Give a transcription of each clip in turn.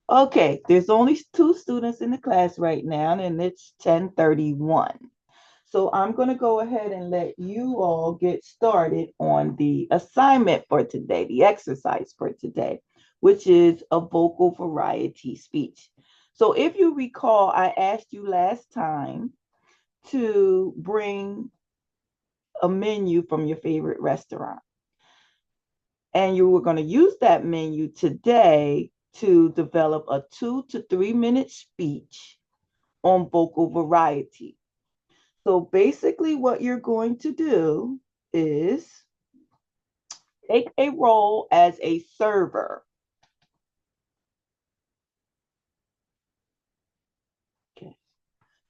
Okay, there's only two students in the class right now, and it's 10:31. So I'm going to go ahead and let you all get started on the assignment for today, the exercise for today, which is a vocal variety speech. So if you recall, I asked you last time to bring a menu from your favorite restaurant. And you were going to use that menu today to develop a 2 to 3 minute speech on vocal variety. So basically, what you're going to do is take a role as a server. Okay.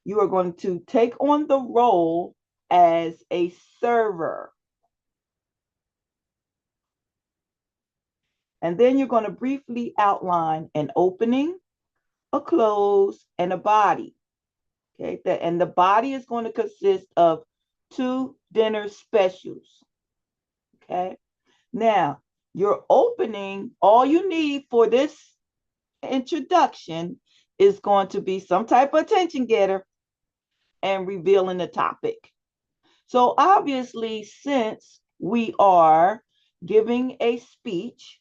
You are going to take on the role as a server. And then you're going to briefly outline an opening, a close, and a body. Okay. And the body is going to consist of two dinner specials. Okay. Now, your opening, all you need for this introduction is going to be some type of attention getter and revealing the topic. So obviously, since we are giving a speech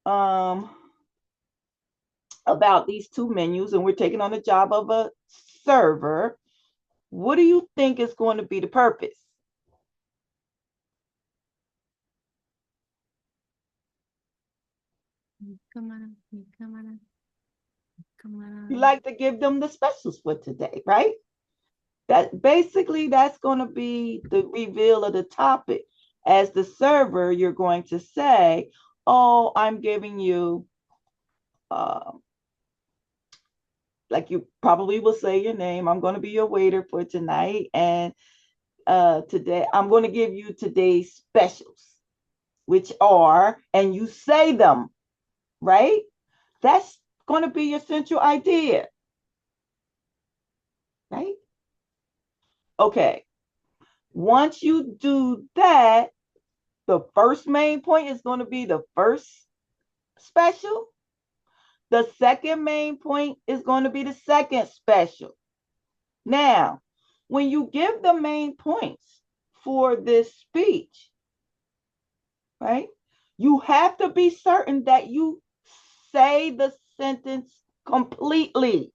um, about these two menus and we're taking on the job of a server, what do you think is going to be the purpose? You like to give them the specials for today, right? That's going to be the reveal of the topic. As the server, you're going to say, "Oh, I'm giving you," uh, like you probably will say your name. I'm going to be your waiter for tonight, and today I'm going to give you today's specials, which are, and you say them, right? That's going to be your central idea, right? Okay. Once you do that, the first main point is going to be the first special. The second main point is going to be the second special. Now, when you give the main points for this speech, right, you have to be certain that you say the sentence completely.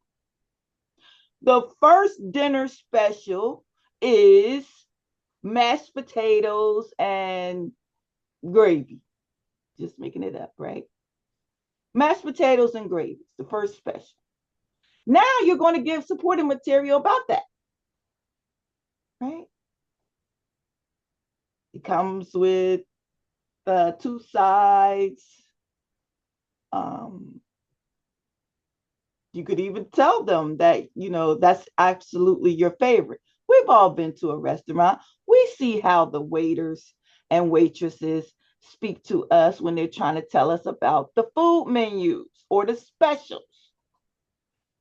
The first dinner special is mashed potatoes and gravy. Just making it up, right? Mashed potatoes and gravy, the first special. Now you're going to give supporting material about that, right? It comes with two sides. Um, you could even tell them that, that's absolutely your favorite. We've all been to a restaurant. We see how the waiters and waitresses speak to us when they're trying to tell us about the food menus or the specials.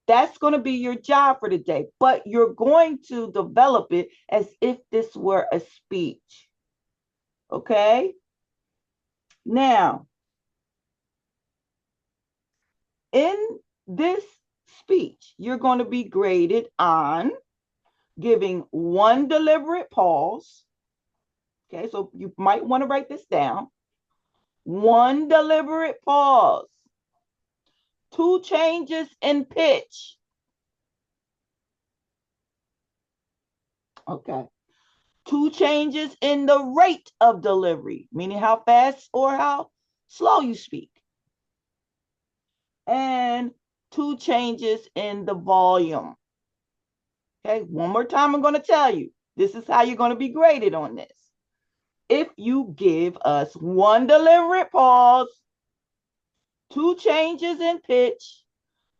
That's going to be your job for the day, but you're going to develop it as if this were a speech. Okay? Now, in this speech, you're going to be graded on giving one deliberate pause. Okay, so you might want to write this down. One deliberate pause. Two changes in pitch. Okay. Two changes in the rate of delivery, meaning how fast or how slow you speak. And two changes in the volume. Okay, one more time, I'm going to tell you. This is how you're going to be graded on this. If you give us one deliberate pause, two changes in pitch,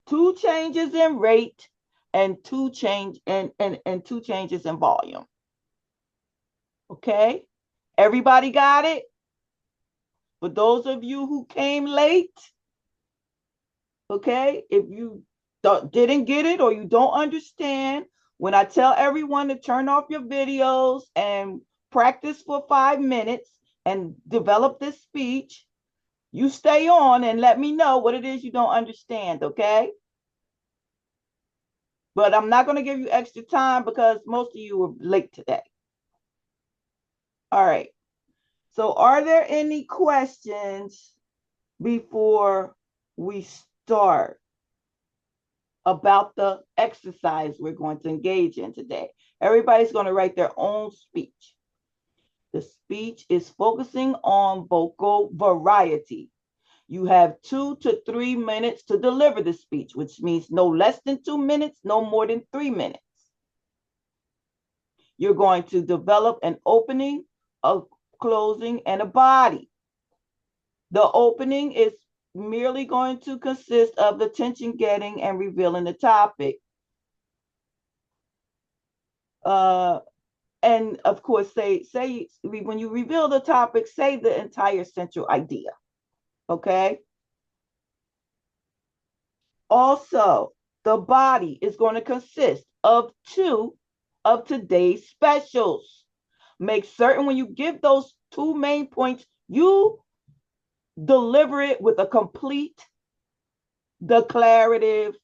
two changes in rate, and two changes in volume. Okay? Everybody got it? For those of you who came late, okay, if you didn't get it or you don't understand, when I tell everyone to turn off your videos and practice for 5 minutes and develop this speech, You stay on and let me know what it is you don't understand, okay? But I'm not going to give you extra time because most of you were late today. All right. So are there any questions before we start about the exercise we're going to engage in today? Everybody's going to write their own speech. The speech is focusing on vocal variety. You have 2 to 3 minutes to deliver the speech, which means no less than 2 minutes, no more than 3 minutes. You're going to develop an opening, a closing, and a body. The opening is merely going to consist of the attention getting and revealing the topic. And of course, say when you reveal the topic, say the entire central idea. Okay. Also, the body is going to consist of 2 of today's specials. Make certain when you give those 2 main points, you deliver it with a complete, declarative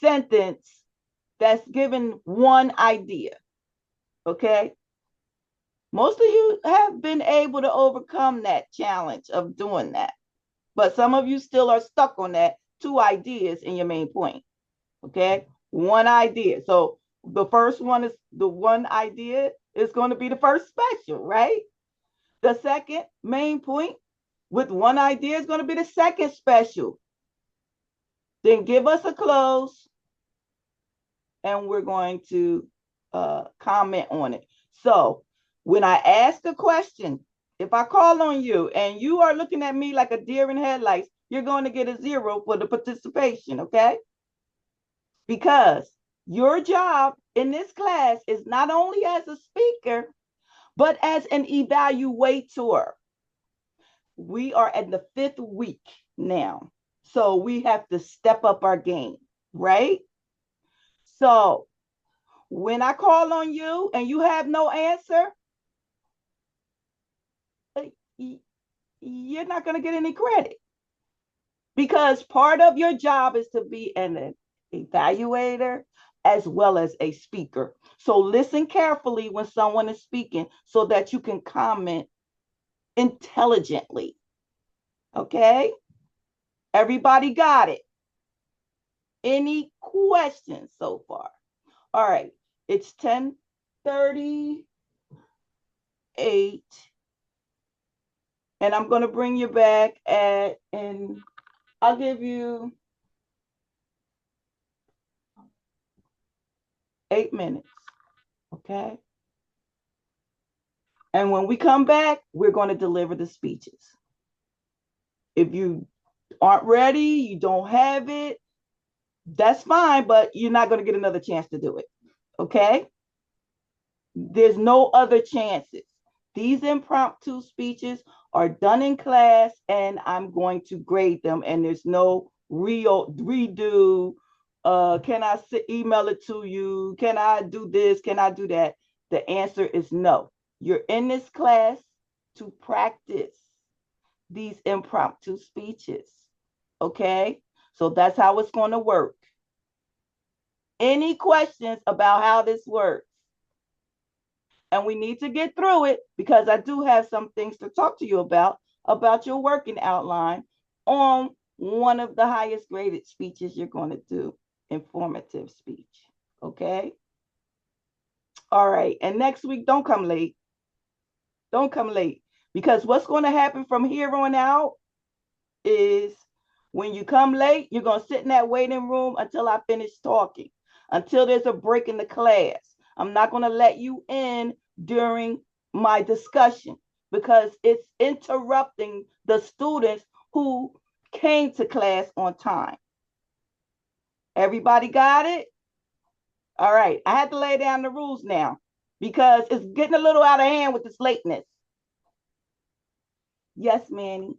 sentence that's given one idea. Okay. Most of you have been able to overcome that challenge of doing that, but some of you still are stuck on that 2 ideas in your main point. Okay. One idea. So the first one is the one idea is going to be the first special, right? The second main point with one idea is going to be the second special. Then give us a close and we're going to comment on it. So when I ask a question, if I call on you and you are looking at me like a deer in headlights, you're going to get a 0 for the participation, okay? Because your job in this class is not only as a speaker, but as an evaluator. We are at the 5th week now. So we have to step up our game, right? So when I call on you and you have no answer, you're not going to get any credit because part of your job is to be an evaluator as well as a speaker. So listen carefully when someone is speaking so that you can comment intelligently. Okay? Everybody got it? Any questions so far? All right. It's 10:38 and I'm going to bring you back and I'll give you 8 minutes. Okay. And when we come back, we're going to deliver the speeches. If you aren't ready, you don't have it, that's fine, but you're not going to get another chance to do it. Okay. There's no other chances. These impromptu speeches are done in class and I'm going to grade them and there's no redo. Can I email it to you? Can I do this? Can I do that? The answer is no. You're in this class to practice these impromptu speeches. Okay? So that's how it's going to work. Any questions about how this works? And we need to get through it because I do have some things to talk to you about your working outline on one of the highest graded speeches you're going to do, informative speech. Okay? All right. And next week, don't come late. Don't come late because what's going to happen from here on out is when you come late, you're going to sit in that waiting room until I finish talking, until there's a break in the class. I'm not going to let you in during my discussion because it's interrupting the students who came to class on time. Everybody got it? All right. I had to lay down the rules now because it's getting a little out of hand with this lateness. Yes, Manny.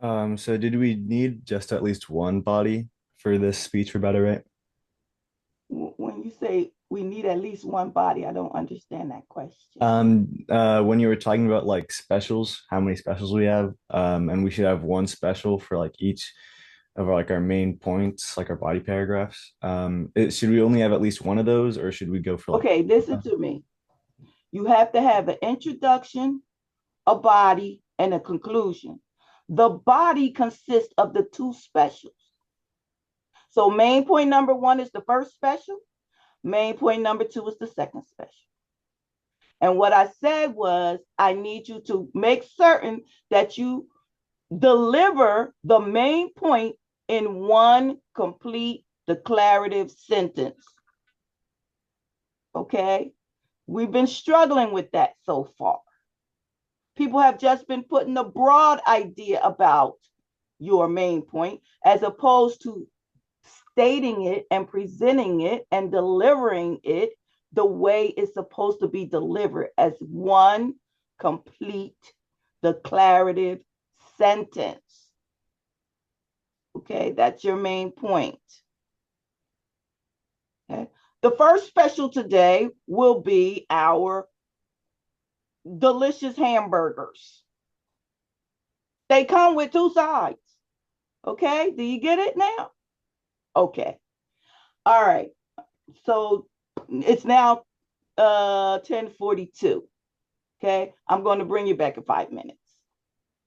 So did we need just at least one body for this speech for better, right? When you say We need at least one body. I don't understand that question. When you were talking about like specials, how many specials we have, and we should have one special for like each of our main points, like our body paragraphs. Should we only have at least one of those, or should we go for like? Okay, listen to me. You have to have an introduction, a body, and a conclusion. The body consists of the two specials. So main point number one is the first special. Main point number two is the second special. And what I said was, I need you to make certain that you deliver the main point in one complete declarative sentence. Okay? We've been struggling with that so far. People have just been putting a broad idea about your main point as opposed to stating it and presenting it and delivering it the way it's supposed to be delivered as one complete declarative sentence. Okay, that's your main point. Okay. The first special today will be our delicious hamburgers. They come with two sides. Okay, do you get it now? Okay. All right. So it's now 10:42. Okay. I'm going to bring you back in 5 minutes.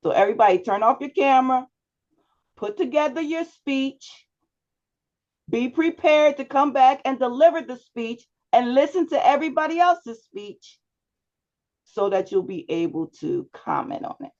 So everybody turn off your camera, put together your speech, be prepared to come back and deliver the speech and listen to everybody else's speech so that you'll be able to comment on it.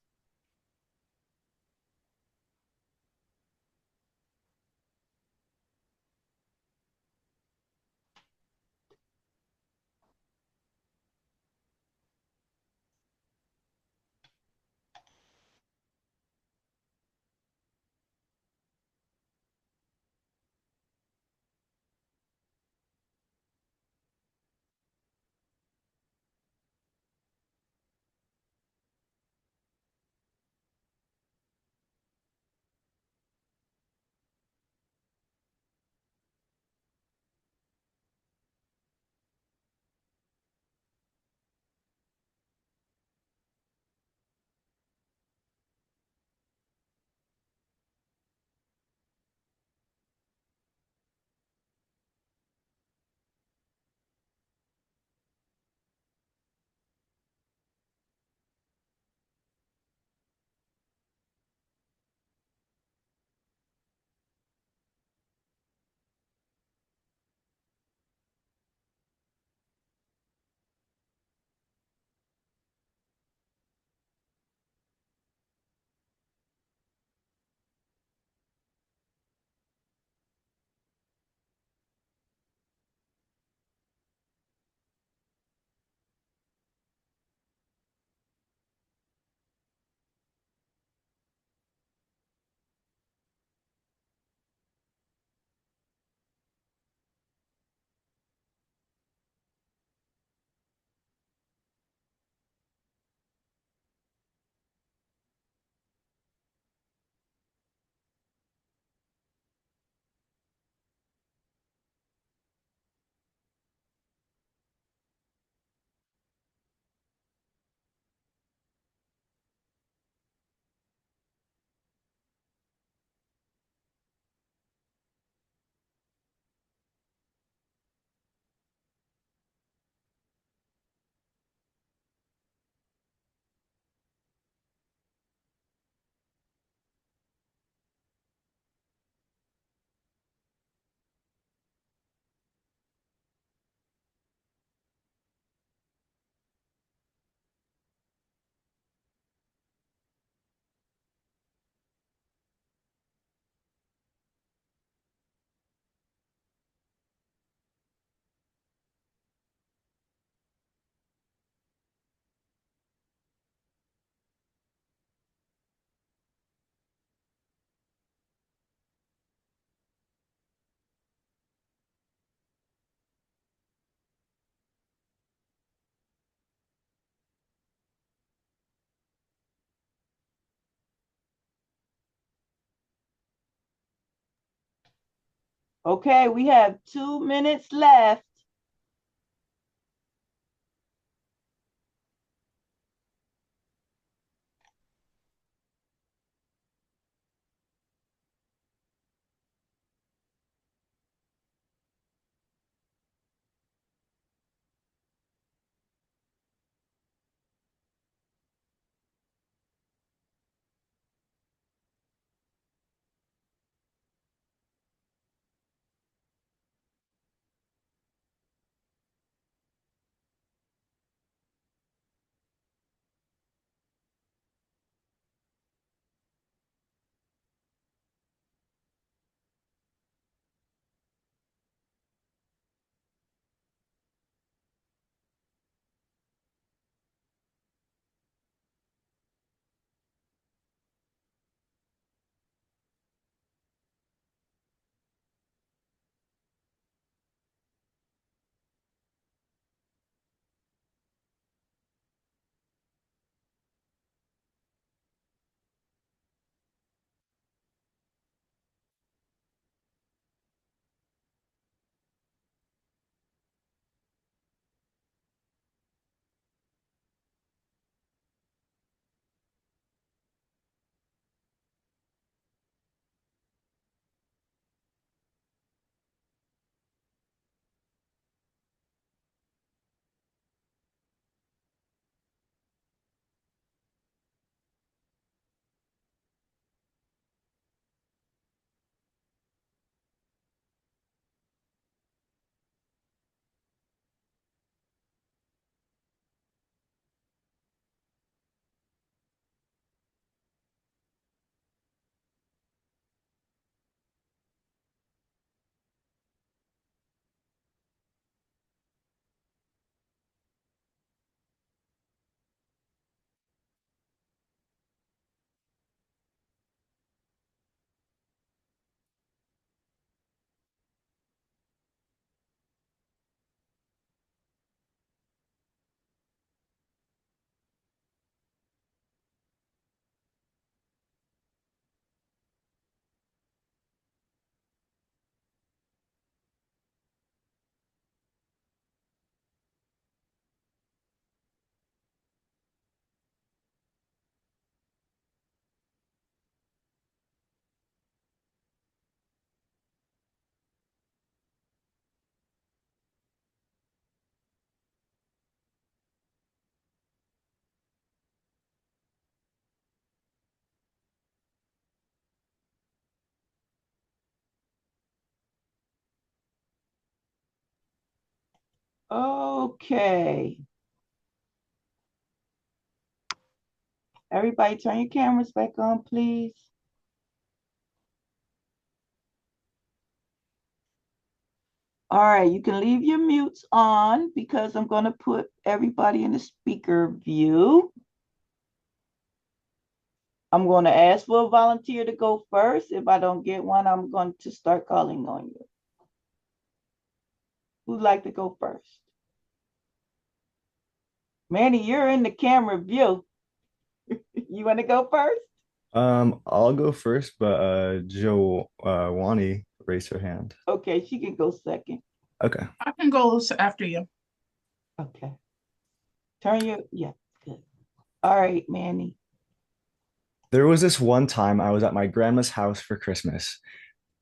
Okay, we have 2 minutes left. Okay. Everybody turn your cameras back on, please. All right, you can leave your mutes on because I'm going to put everybody in the speaker view. I'm going to ask for a volunteer to go first. If I don't get one, I'm going to start calling on you. Who'd like to go first? Manny, you're in the camera view. You want to go first? I'll go first, but Joe Wani raised her hand. Okay, she can go second. Okay. I can go after you. Okay. Yeah, good. All right, Manny. There was this one time I was at my grandma's house for Christmas,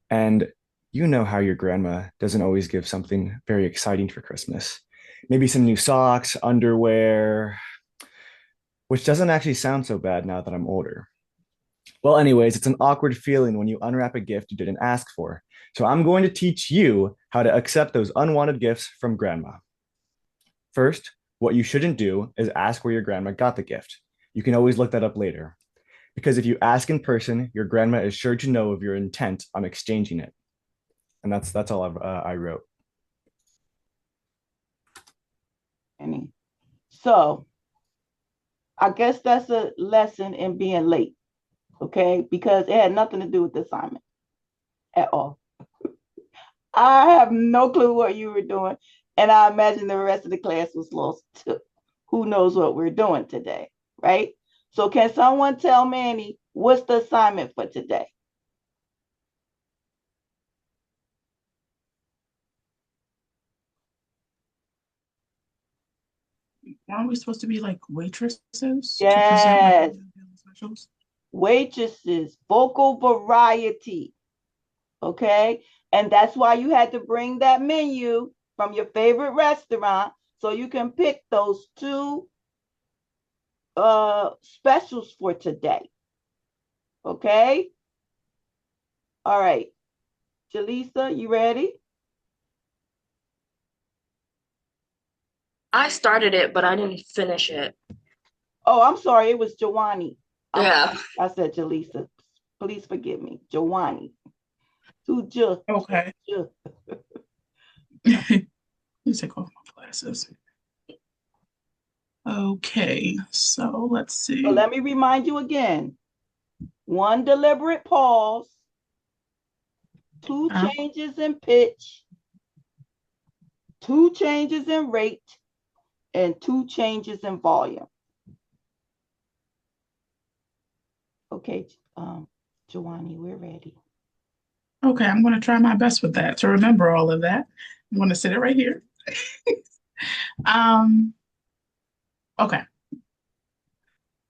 and you know how your grandma doesn't always give something very exciting for Christmas. Maybe some new socks, underwear, which doesn't actually sound so bad now that I'm older. Well, anyways, it's an awkward feeling when you unwrap a gift you didn't ask for. So I'm going to teach you how to accept those unwanted gifts from grandma. First, what you shouldn't do is ask where your grandma got the gift. You can always look that up later. Because if you ask in person, your grandma is sure to know of your intent on exchanging it. And that's all I wrote. Manny. So I guess that's a lesson in being late, okay? Because it had nothing to do with the assignment at all. I have no clue what you were doing, and I imagine the rest of the class was lost too. Who knows what we're doing today, right? So can someone tell Manny what's the assignment for today? Aren't we supposed to be like waitresses to present like Yes, daily specials? waitresses, vocal variety, okay? And that's why you had to bring that menu from your favorite restaurant so you can pick those two specials for today. Okay? All right. Jaleesa, you ready? I started it, but I didn't finish it. Oh, I'm sorry. It was Jawani. Yeah. I said Jaleesa. Please forgive me. Jawani. To just. Okay. Let me take off my glasses. Okay, so let's So see. let me remind you again. One deliberate pause, two Uh, changes in pitch, two changes in rate, and two changes in volume. Okay, Jawani, we're ready. okay, I'm going to try my best with that to remember all of that. I'm going to sit it right here. um, okay.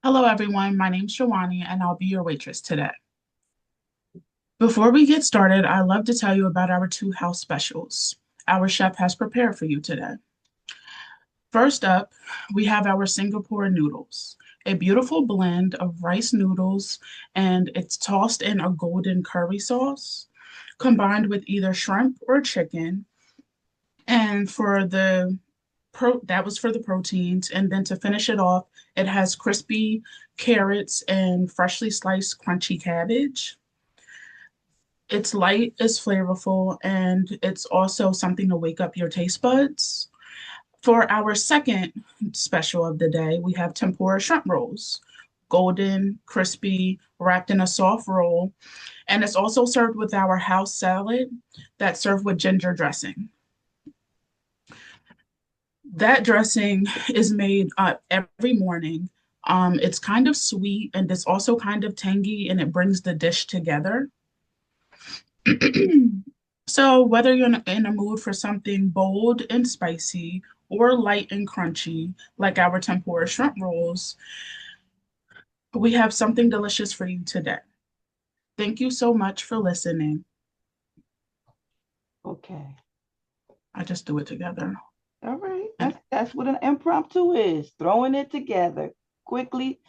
Hello, everyone. My name's Shawani, and I'll be your waitress today. Before we get started, I'd love to tell you about our two house specials our chef has prepared for you today. First up, we have our Singapore noodles, a beautiful blend of rice noodles, and it's tossed in a golden curry sauce, combined with either shrimp or chicken. And for the that was for the proteins. And then to finish it off, it has crispy carrots and freshly sliced crunchy cabbage. It's light, it's flavorful, and it's also something to wake up your taste buds. For our second special of the day, we have tempura shrimp rolls, golden, crispy, wrapped in a soft roll. And it's also served with our house salad that's served with ginger dressing. That dressing is made every morning. It's kind of sweet and it's also kind of tangy and it brings the dish together. So, whether you're in a mood for something bold and spicy or light and crunchy, like our tempura shrimp rolls, we have something delicious for you today. Thank you so much for listening. Okay. I just do it together. All right. And That's what an impromptu is. Throwing it together quickly,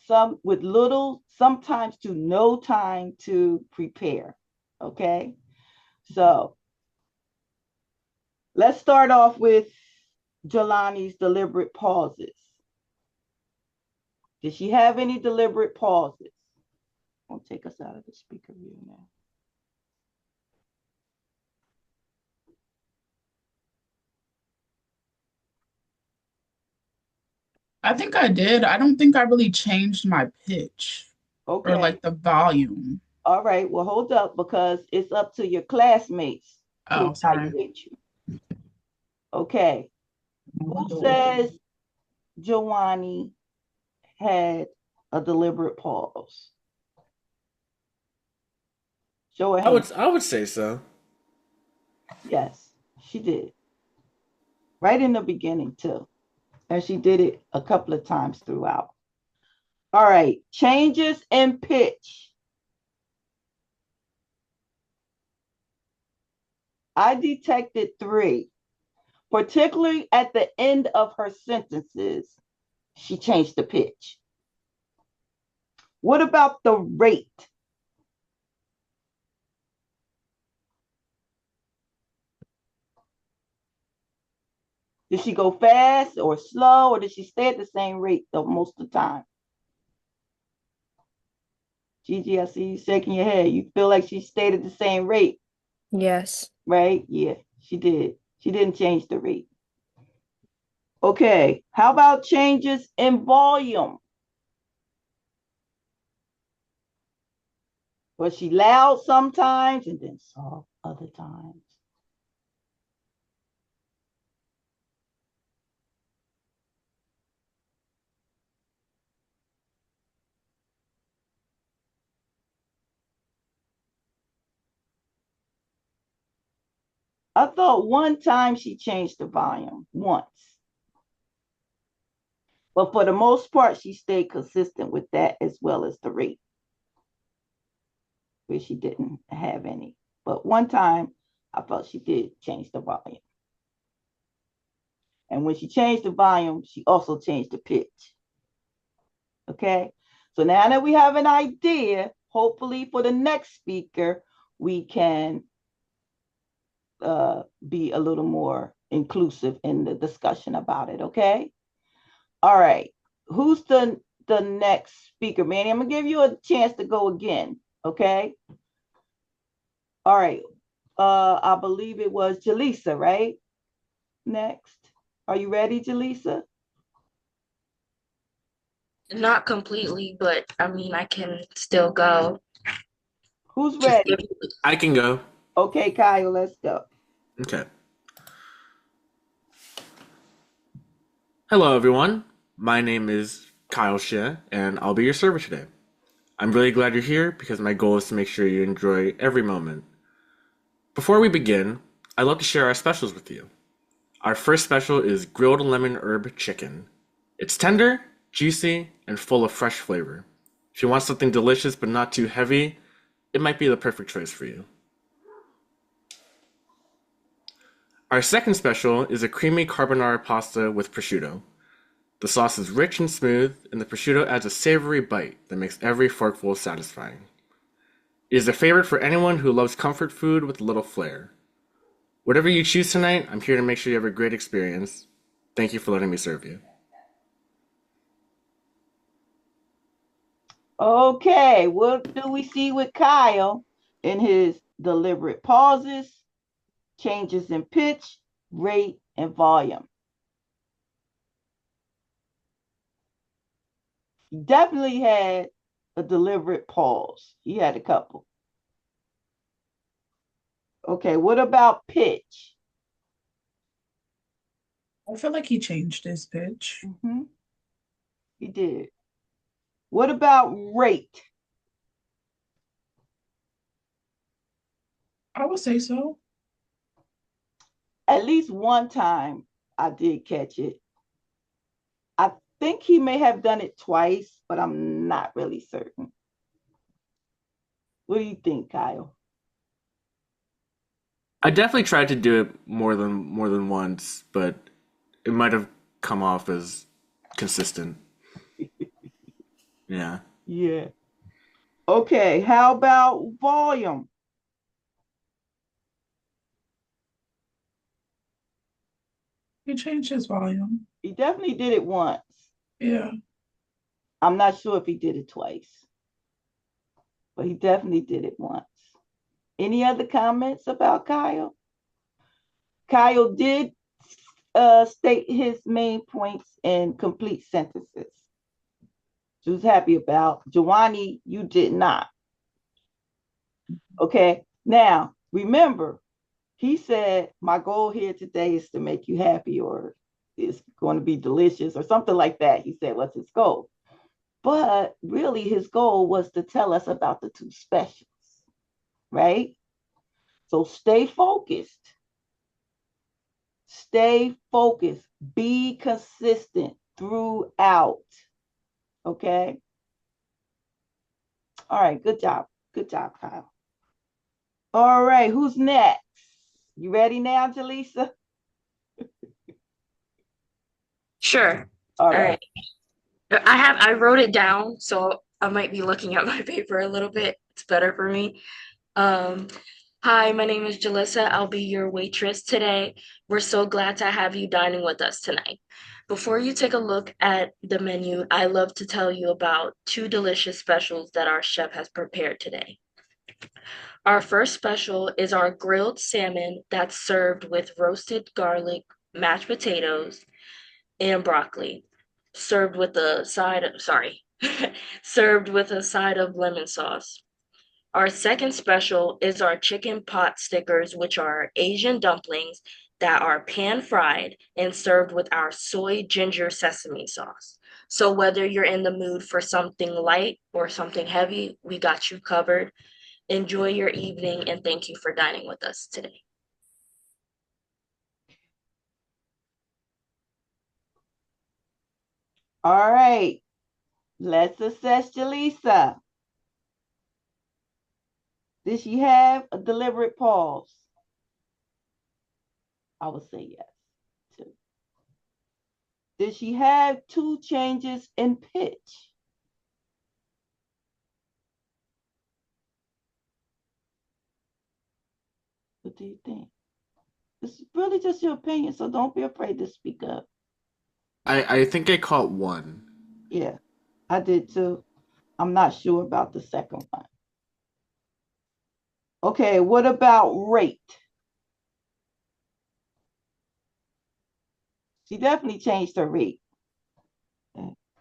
some with little, sometimes to no time to prepare. Okay. So let's start off with Jelani's deliberate pauses? Did she have any deliberate pauses? I'll take us out of the speaker view now. I think I did. I don't think I really changed my pitch or Okay. like the volume. All right. Well, hold up because it's up to your classmates to Oh, sorry. evaluate you. Okay. Who says Joanne had a deliberate pause? Show a hand. I would say so. Yes, she did. Right in the beginning, too. And she did it a couple of times throughout. All right. Changes in pitch. I detected 3, particularly at the end of her sentences. She changed the pitch. What about the rate? Did she go fast or slow, or did she stay at the same rate the most of the time? Gigi, I see you shaking your head. You feel like she stayed at the same rate, Yes. right? Yeah, she did. She didn't change the rate. Okay, how about changes in volume? Was she loud sometimes and then soft other times? I thought one time she changed the volume once. But for the most part, she stayed consistent with that as well as the rate, where she didn't have any. But one time, I felt she did change the volume. And when she changed the volume, she also changed the pitch. Okay. So now that we have an idea, hopefully for the next speaker, we can be a little more inclusive in the discussion about it. Okay. All right. Who's the next speaker, Manny? I'm gonna give you a chance to go again. Okay. All right. I believe it was Jaleesa, right? Next. Are you ready, Jaleesa? Not completely, but I mean, I can still go. Who's Just give ready? I can go. Okay, Kyle, let's go. Okay. Hello, everyone. My name is Kyle Shea, and I'll be your server today. I'm really glad you're here because my goal is to make sure you enjoy every moment. Before we begin, I'd love to share our specials with you. Our first special is grilled lemon herb chicken. It's tender, juicy, and full of fresh flavor. If you want something delicious but not too heavy, it might be the perfect choice for you. Our second special is a creamy carbonara pasta with prosciutto. The sauce is rich and smooth, and the prosciutto adds a savory bite that makes every forkful satisfying. It is a favorite for anyone who loves comfort food with a little flair. Whatever you choose tonight, I'm here to make sure you have a great experience. Thank you for letting me serve you. Okay, what do we see with Kyle in his deliberate pauses, changes in pitch, rate, and volume? He definitely had a deliberate pause. He had a couple. Okay, what about pitch? I feel like he changed his pitch. He did. What about rate? I would say so. At least one time I did catch it. I think he may have done it twice, but I'm not really certain. What do you think, Kyle? I definitely tried to do it more than once, but it might have come off as consistent. Yeah. Yeah. Okay, how about volume? He changed his volume. He definitely did it once. Yeah. I'm not sure if he did it twice, but he definitely did it once. Any other comments about Kyle? Kyle did state his main points in complete sentences. She was happy about. Giovanni, you did not. Okay. Now, remember, he said, my goal here today is to make you happy, or it's going to be delicious, or something like that. He said, what's his goal? But really, his goal was to tell us about the two specials, right? So stay focused. Stay focused. Be consistent throughout. Okay. All right. Good job. Good job, Kyle. All right. Who's next? You ready now, Jaleesa? Sure. All All right. right. I wrote it down, so I might be looking at my paper a little bit. It's better for me. Um, Hi, my name is Jalissa. I'll be your waitress today. We're so glad to have you dining with us tonight. Before you take a look at the menu, I love to tell you about two delicious specials that our chef has prepared today. Our first special is our grilled salmon that's served with roasted garlic, mashed potatoes, and broccoli, served with a side of, sorry, served with a side of lemon sauce. Our second special is our chicken pot stickers, which are Asian dumplings that are pan fried and served with our soy ginger sesame sauce. So whether you're in the mood for something light or something heavy, we got you covered. Enjoy your evening and thank you for dining with us today. All right. Let's assess Jaleesa. Did she have a deliberate pause? I would say yes. Too. Did she have two changes in pitch? What do you think? It's really just your opinion, so don't be afraid to speak up. I think I caught one. Yeah, I did too. I'm not sure about the second one. Okay, what about rate? She definitely changed her rate.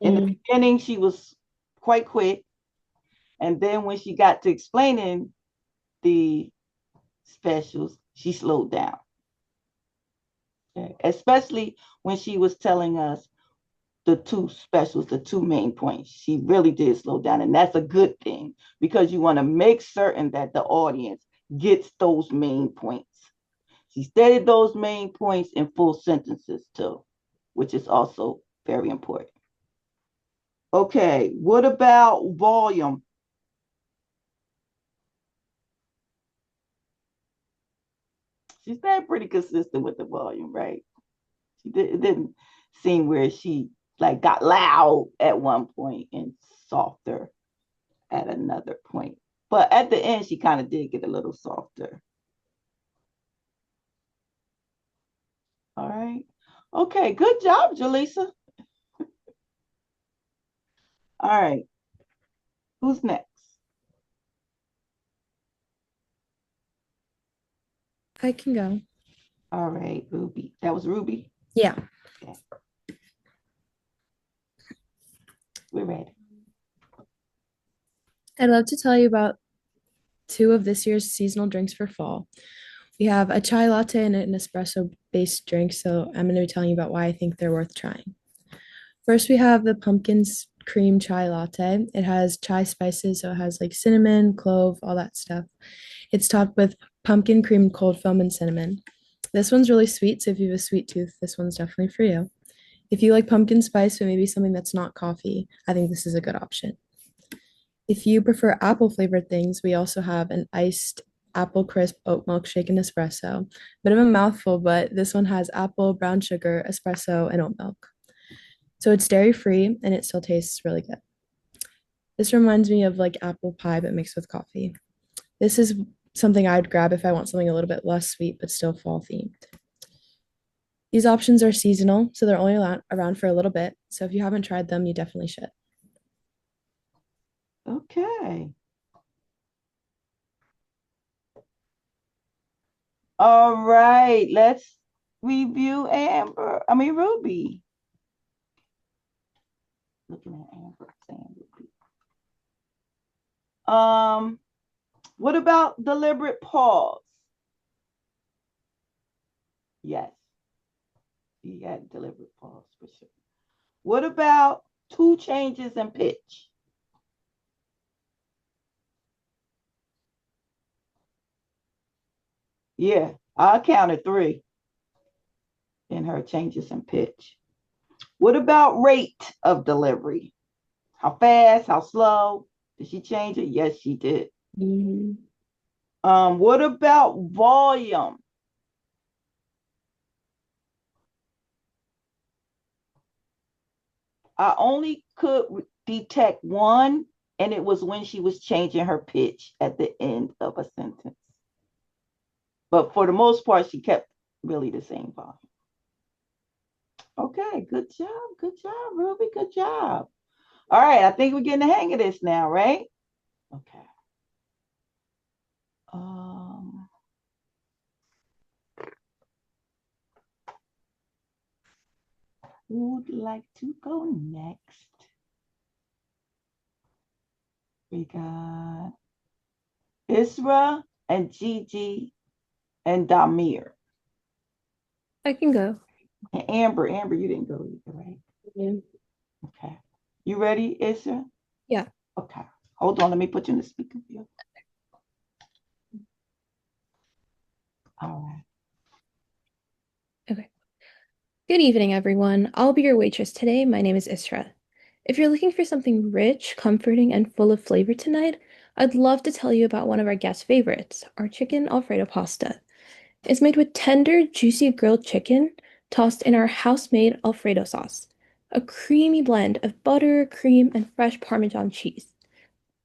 In the beginning, she was quite quick. And then when she got to explaining the specials, she slowed down. Okay. Especially when she was telling us the two specials, the two main points. She really did slow down. And that's a good thing because you want to make certain that the audience gets those main points. She stated those main points in full sentences too, which is also very important. Okay, what about volume? She stayed pretty consistent with the volume, right? It didn't seem where she like got loud at one point and softer at another point. But at the end, she kind of did get a little softer. All right. Okay, good job, Jaleesa. All right. Who's next? I can go. All right, Ruby. That was Ruby. Yeah. Okay. We're ready. I'd love to tell you about two of this year's seasonal drinks for fall. We have a chai latte and an espresso based drink, so I'm going to be telling you about why I think they're worth trying. First, we have the pumpkin cream chai latte. It has chai spices, so it has like cinnamon, clove, all that stuff. It's topped with pumpkin cream cold foam and cinnamon. This one's really sweet, so if you have a sweet tooth, this one's definitely for you. If you like pumpkin spice, but maybe something that's not coffee, I think this is a good option. If you prefer apple flavored things, we also have an iced apple crisp oat milkshake and espresso. Bit of a mouthful, but this one has apple, brown sugar, espresso, and oat milk. So it's dairy free and it still tastes really good. This reminds me of like apple pie, but mixed with coffee. This is something I'd grab if I want something a little bit less sweet, but still fall themed. These options are seasonal, so they're only around for a little bit. So if you haven't tried them, you definitely should. Okay. All right, let's review Ruby. Looking at Amber, saying Ruby. What about deliberate pause? Yes, he had deliberate pause for sure. What about two changes in pitch? Yeah, I counted three in her changes in pitch. What about rate of delivery? How fast, how slow? Did she change it? Yes, she did. Mhm. What about volume? I only could detect one, and it was when she was changing her pitch at the end of a sentence. But for the most part, she kept really the same volume. Okay, good job, Ruby, good job. All right, I think we're getting the hang of this now, right? Okay. Um, who would like to go next? We got Isra and Gigi and Damir. I can go. And Amber, you didn't go either, right? Yeah. Okay. You ready, Isra? Yeah. Okay. Hold on, let me put you in the speaker view. All right. Okay. Good evening, everyone. I'll be your waitress today. My name is Isra. If you're looking for something rich, comforting, and full of flavor tonight, I'd love to tell you about one of our guest favorites, our chicken Alfredo pasta. It's made with tender, juicy grilled chicken tossed in our house-made Alfredo sauce, a creamy blend of butter, cream, and fresh Parmesan cheese.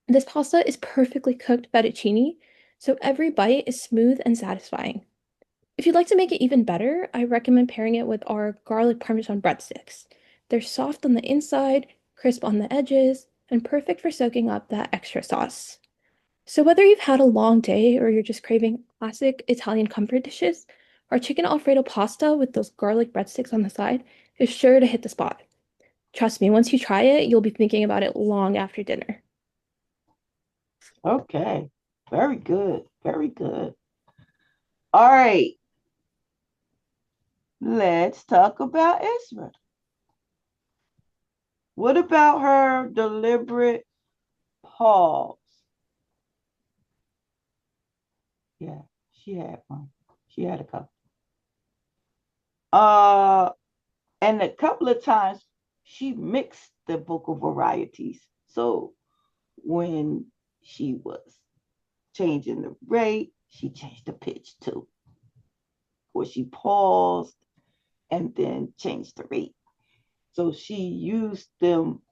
This pasta is perfectly cooked fettuccine, so every bite is smooth and satisfying. If you'd like to make it even better, I recommend pairing it with our garlic Parmesan breadsticks. They're soft on the inside, crisp on the edges, and perfect for soaking up that extra sauce. So, whether you've had a long day or you're just craving classic Italian comfort dishes, our chicken Alfredo pasta with those garlic breadsticks on the side is sure to hit the spot. Trust me, once you try it, you'll be thinking about it long after dinner. Okay. Very good. Very good. All right. Let's talk about Isra. What about her deliberate pause? Yeah, she had one. She had a couple. Uh, and a couple of times she mixed the vocal varieties. So when she was changing the rate, she changed the pitch too. Or she paused and then changed the rate. So she used them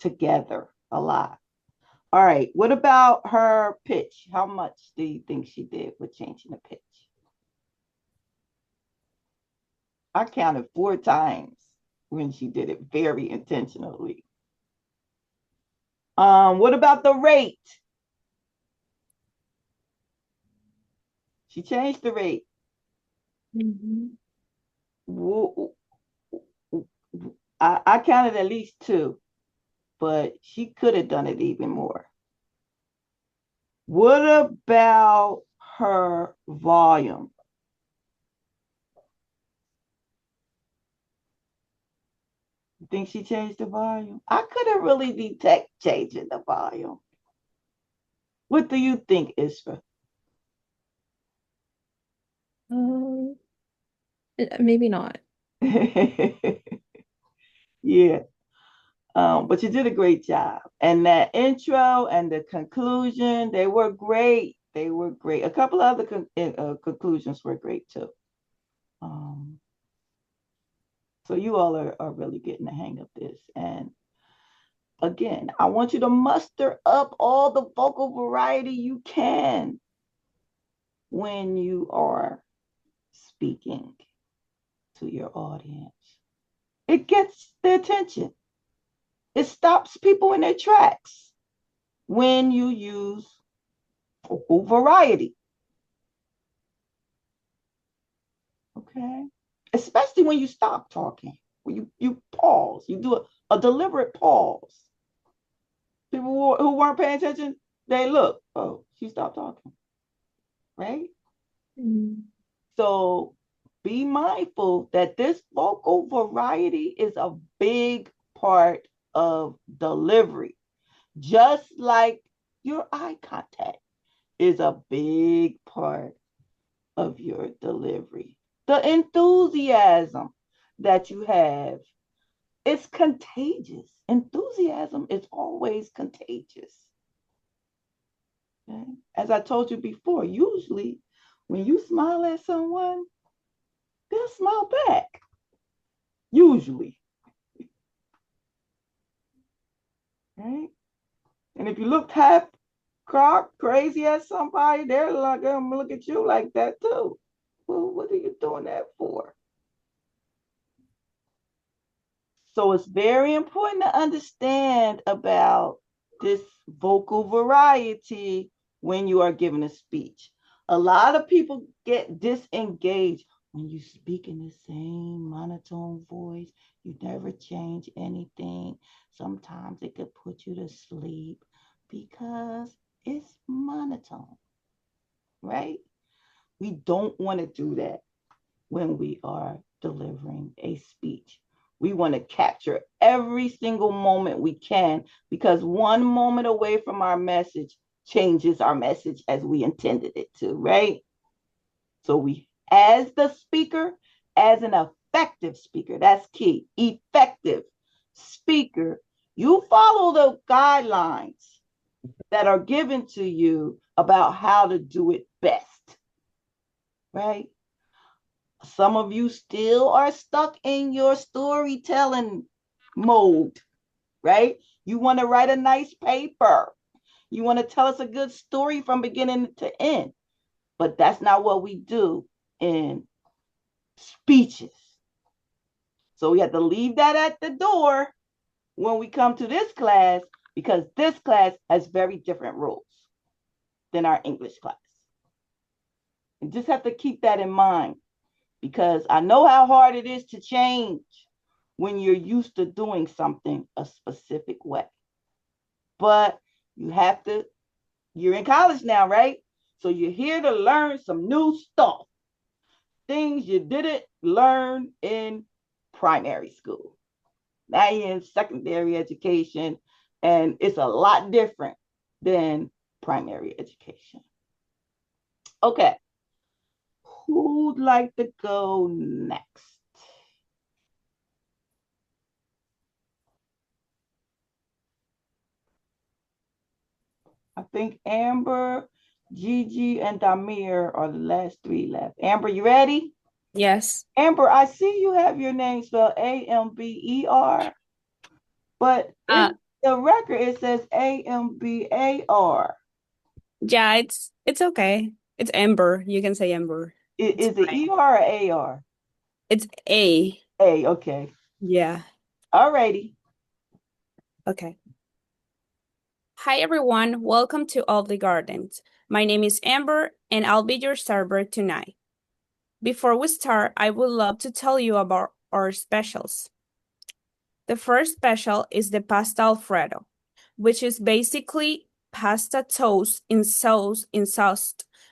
together a lot. All right. What about her pitch? How much do you think she did with changing the pitch? I counted four times when she did it very intentionally. What about the rate? She changed the rate. Mhm. I counted at least two, but she could have done it even more. What about her volume? You think she changed the volume? I couldn't really detect changing the volume. What do you think, Isra? Um, maybe not. Yeah. But you did a great job. And that intro and the conclusion, they were great. They were great. A couple other conclusions were great too. Um, so you all are really getting the hang of this. And again, I want you to muster up all the vocal variety you can when you are speaking. to your audience. It gets their attention. It stops people in their tracks when you use vocal variety. Okay? Especially when you stop talking, when you pause, you do a deliberate pause. People who weren't paying attention, they look, oh, she stopped talking, right? Mm-hmm. So be mindful that this vocal variety is a big part of delivery, just like your eye contact is a big part of your delivery. The enthusiasm that you have, it's contagious. Enthusiasm is always contagious. Okay? As I told you before, usually when you smile at someone, they'll smile back. Usually. Right? And if you look half crazy at somebody, they're like, I'm gonna look at you like that too. Well, what are you doing that for? So it's very important to understand about this vocal variety when you are giving a speech. A lot of people get disengaged when you speak in the same monotone voice. You never change anything. Sometimes it could put you to sleep because it's monotone, right? We don't want to do that when we are delivering a speech. We want to capture every single moment we can because one moment away from our message changes our message as we intended it to, right? So we, as the speaker, as an effective speaker, that's key, effective speaker, you follow the guidelines that are given to you about how to do it best, right? Some of you still are stuck in your storytelling mode, right? You want to write a nice paper. You want to tell us a good story from beginning to end. But that's not what we do in speeches. So we have to leave that at the door when we come to this class because this class has very different rules than our English class. You just have to keep that in mind because I know how hard it is to change when you're used to doing something a specific way. But you have to, you're in college now, right? So you're here to learn some new stuff, things you didn't learn in primary school. Now you're in secondary education, and it's a lot different than primary education. Okay, who'd like to go next? I think Amber, Gigi, and Damir are the last three left. Amber, you ready? Yes. Amber, I see you have your name spelled Amber, but Uh, in the record it says Ambar. yeah, it's okay. It's Amber. You can say Amber. It's Is it fine. ER or AR? It's A. A, okay. Yeah. Alrighty. Okay. Hi everyone. Welcome to Oldie Gardens. My name is Amber and I'll be your server tonight. Before we start, I would love to tell you about our specials. The first special is the pasta alfredo, which is basically pasta toast in sauce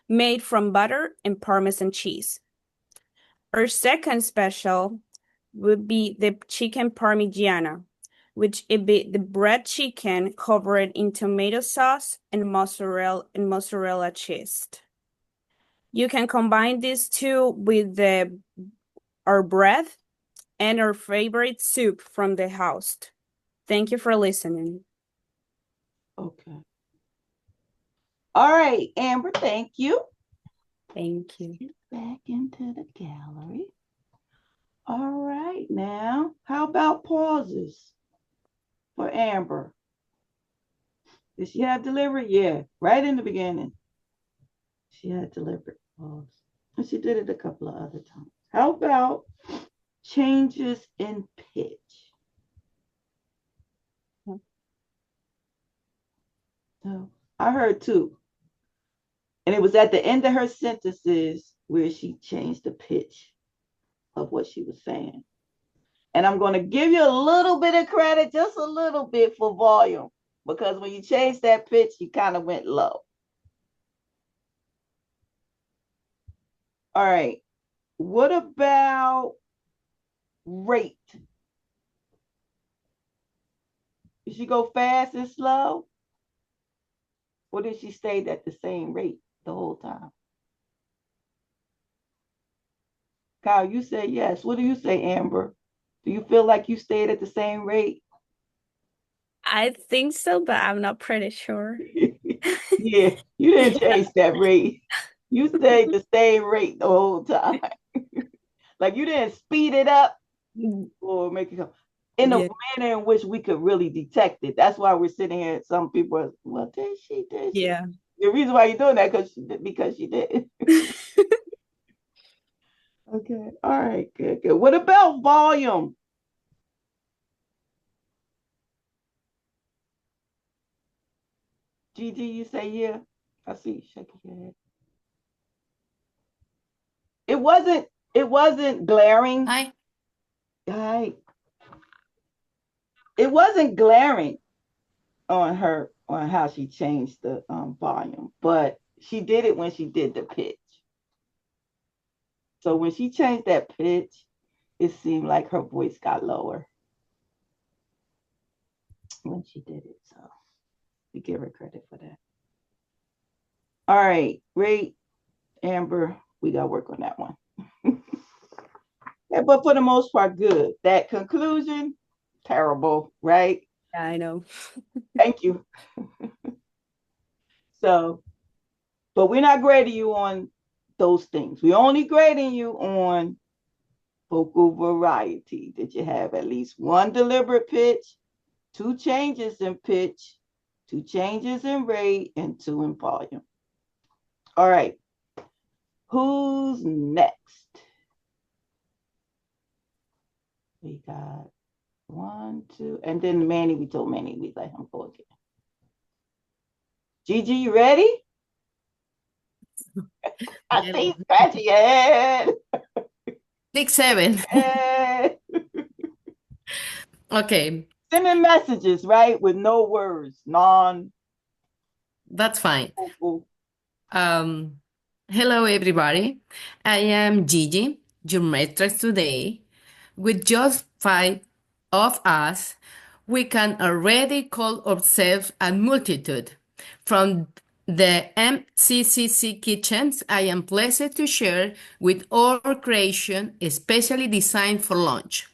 made from butter and Parmesan cheese. Our second special would be the chicken parmigiana, which would be the bread chicken covered in tomato sauce and mozzarella cheese. You can combine these two with our bread and our favorite soup from the house. Thank you for listening. Okay. All right, Amber, thank you. Thank you. Get back into the gallery. All right, now, how about pauses for Amber? Did she have delivery? Yeah, right in the beginning. She had deliberate pause. And she did it a couple of other times. How about changes in pitch. So I heard two. And it was at the end of her sentences where she changed the pitch of what she was saying. And I'm going to give you a little bit of credit, just a little bit for volume, because when you changed that pitch, you kind of went low. All right. What about rate? Did she go fast and slow? Or did she stay at the same rate the whole time? Kyle, you say yes. What do you say, Amber? Do you feel like you stayed at the same rate? I think so, but I'm not pretty sure. Yeah, you didn't change that rate. You stayed the same rate the whole time. Like you didn't speed it up or make it come in a Yeah. manner in which we could really detect it. That's why we're sitting here. Some people are, well, did she? Did she? Yeah. The reason why you're doing that because she did. Okay. All right. Good. Good. What about volume? Gigi, you say yeah. I see you shaking your head. It wasn't. It wasn't glaring. Hi. Right. It wasn't glaring on her on how she changed the volume, but she did it when she did the pitch. So when she changed that pitch, it seemed like her voice got lower when she did it. So we give her credit for that. All right, great, Amber. We got to work on that one. Yeah, but for the most part, good. That conclusion, terrible, right? Yeah, I know. Thank you. So, but we're not grading you on those things. We're only grading you on vocal variety. Did you have at least one deliberate pitch, two changes in pitch, two changes in rate, and two in volume? All right. Who's next? We got one, two, and then Manny, we told Manny we let him go again. Gigi, you ready? I see you scratching your head. Click 7. Hey. Okay, Sending messages, right? With no words, non-vocal. that's fine. Hello, everybody. I am Gigi, your matrix today. With just 5 of us, we can already call ourselves a multitude. From the MCCC kitchens, I am pleased to share with our creation, especially designed for lunch.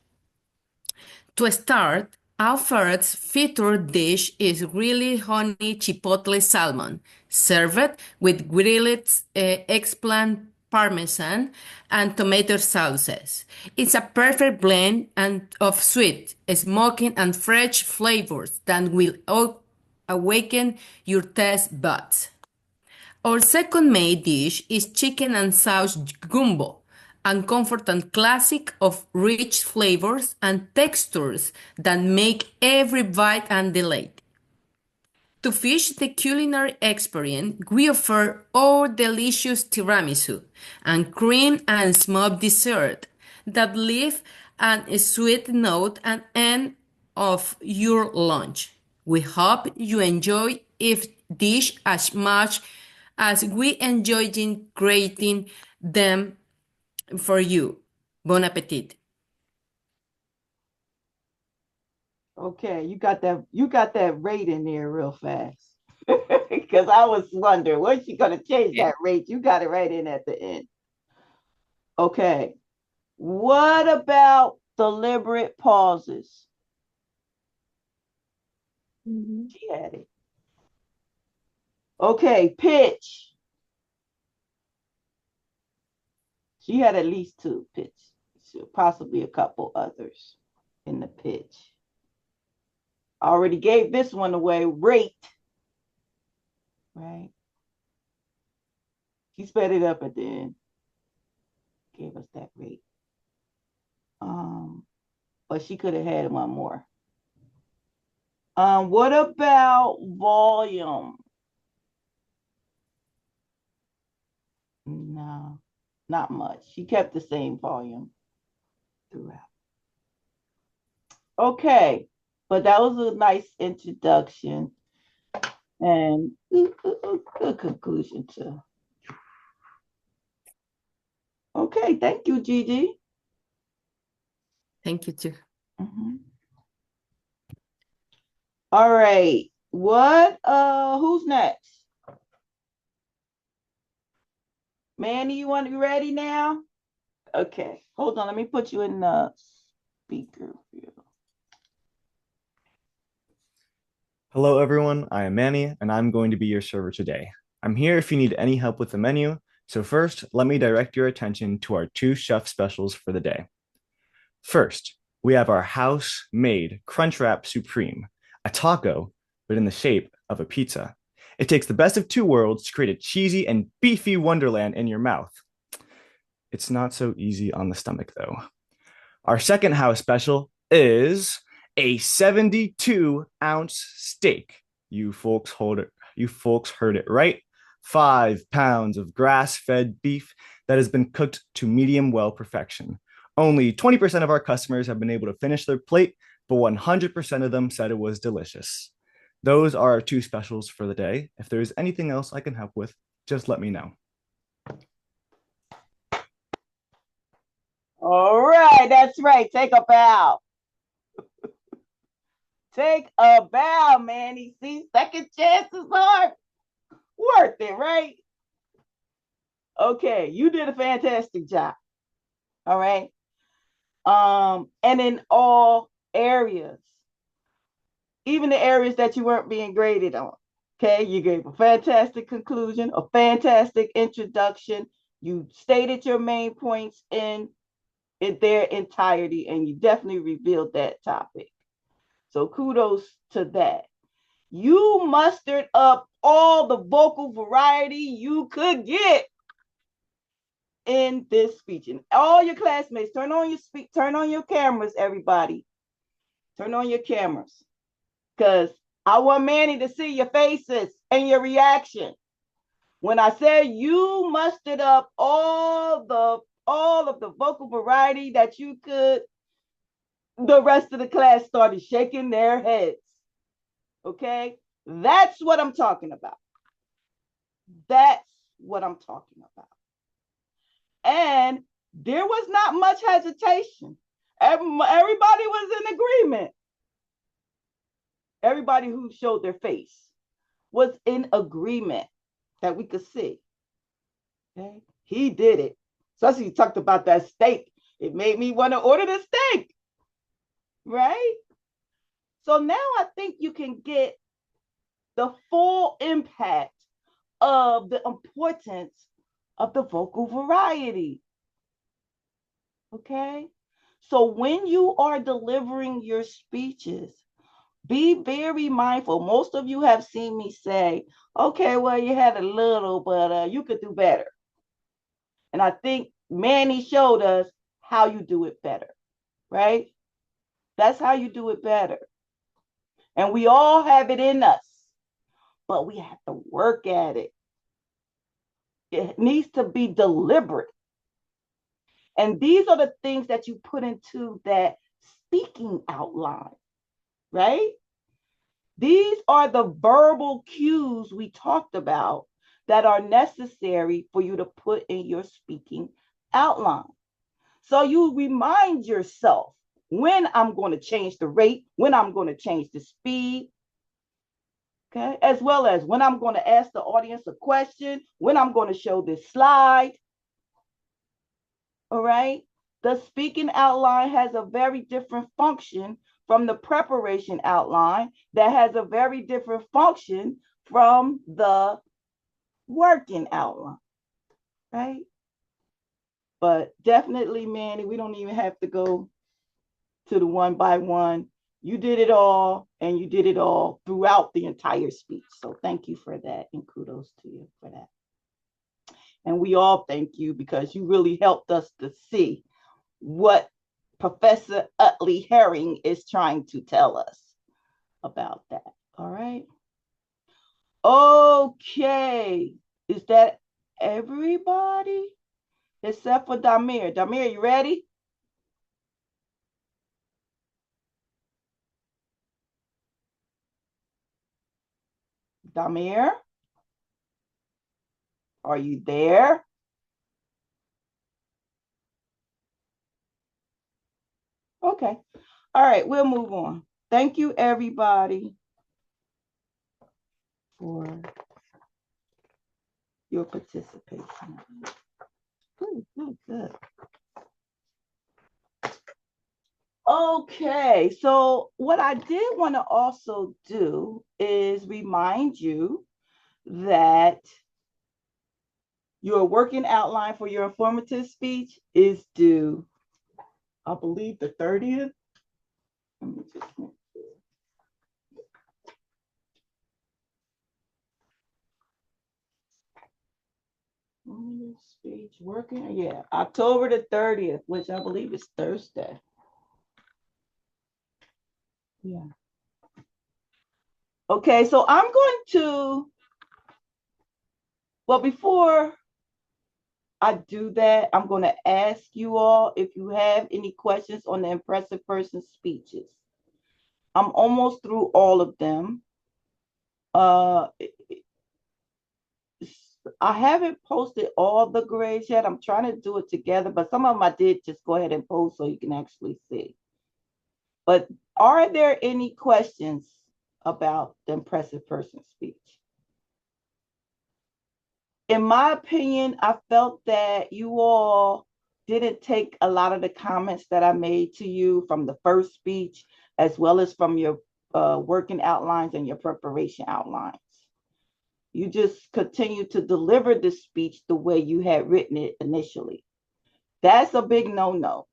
To start, our first featured dish is really honey chipotle salmon, served with grilled eggplant parmesan and tomato sauces. It's a perfect blend of sweet, smoky, and fresh flavors that will awaken your taste buds. Our second main dish is chicken and sauce gumbo, a comfort and classic of rich flavors and textures that make every bite a delight. To finish the culinary experience, we offer our delicious tiramisu and cream and smoked dessert that leave a sweet note at the end of your lunch. We hope you enjoy each dish as much as we enjoyed in creating them for you. Bon appetit. Okay, you got that rate in there real fast. Because I was wondering, when's she gonna change that rate? You got it right in at the end. Okay. What about deliberate pauses? She had it. Okay, pitch. She had at least two pitch, possibly a couple others in the pitch. I already gave this one away. Rate. Right. She sped it up at the end. Gave us that rate. But she could have had one more. What about volume? No, not much. She kept the same volume throughout. Okay, but that was a nice introduction and good conclusion too. Okay, thank you, Gigi. Thank you too. All right. Who's next? Manny, you want to be ready now? Okay, hold on. Let me put you in the speaker view. Hello, everyone. I am Manny, and I'm going to be your server today. I'm here if you need any help with the menu. So first, let me direct your attention to our two chef specials for the day. First, we have our house-made Crunchwrap Supreme, a taco, but in the shape of a pizza. It takes the best of two worlds to create a cheesy and beefy wonderland in your mouth. It's not so easy on the stomach, though. Our second house special is a 72-ounce steak. You folks heard it right. 5 pounds of grass-fed beef that has been cooked to medium well perfection. Only 20% of our customers have been able to finish their plate, but 100% of them said it was delicious. Those are our two specials for the day. If there's anything else I can help with, just let me know. All right, that's right. Take a bow. Take a bow, Manny. See, second chances are worth it, right? Okay, you did a fantastic job. All right. And in all areas, even the areas that you weren't being graded on. Okay, you gave a fantastic conclusion, a fantastic introduction. You stated your main points in their entirety, and you definitely revealed that topic. So kudos to that. You mustered up all the vocal variety you could get in this speech. And all your classmates, turn on your cameras, everybody. Turn on your cameras. Because I want Manny to see your faces and your reaction. When I said you mustered up all of the vocal variety that you could, the rest of the class started shaking their heads. Okay? That's what I'm talking about. That's what I'm talking about. And there was not much hesitation. Everybody was in agreement. Everybody who showed their face was in agreement that we could see. Okay? He did it. Especially he talked about that steak. It made me want to order the steak. Right? So now I think you can get the full impact of the importance of the vocal variety. Okay? So when you are delivering your speeches, be very mindful. Most of you have seen me say, okay, well, you had a little, but you could do better. And I think Manny showed us how you do it better, right? That's how you do it better. And we all have it in us, but we have to work at it. It needs to be deliberate. And these are the things that you put into that speaking outline, right? These are the verbal cues we talked about that are necessary for you to put in your speaking outline. So you remind yourself when I'm going to change the rate, when I'm going to change the speed, okay, as well as when I'm going to ask the audience a question, when I'm going to show this slide. All right. The speaking outline has a very different function from the preparation outline that has a very different function from the working outline, right? But definitely, Manny, we don't even have to go to the one by one. You did it all, and you did it all throughout the entire speech. So thank you for that, and kudos to you for that. And we all thank you because you really helped us to see what Professor Utley Herring is trying to tell us about that. All right. Okay. Is that everybody? Except for Damir. Damir, you ready? Damir? Are you there? Okay. All right, we'll move on. Thank you, everybody, for your participation. Good, good, good. Okay, so what I did want to also do is remind you that your working outline for your informative speech is due, I believe, the 30th. Let me just make sure. Speech working, yeah, October the 30th, which I believe is Thursday. Yeah. Okay, so I'm going to, well, before I do that, I'm going to ask you all if you have any questions on the impressive person speeches. I'm almost through all of them. I haven't posted all the grades yet. I'm trying to do it together, but some of them I did just go ahead and post so you can actually see. But are there any questions about the impressive person speech? In my opinion, I felt that you all didn't take a lot of the comments that I made to you from the first speech, as well as from your working outlines and your preparation outlines. You just continue to deliver the speech the way you had written it initially. That's a big no-no.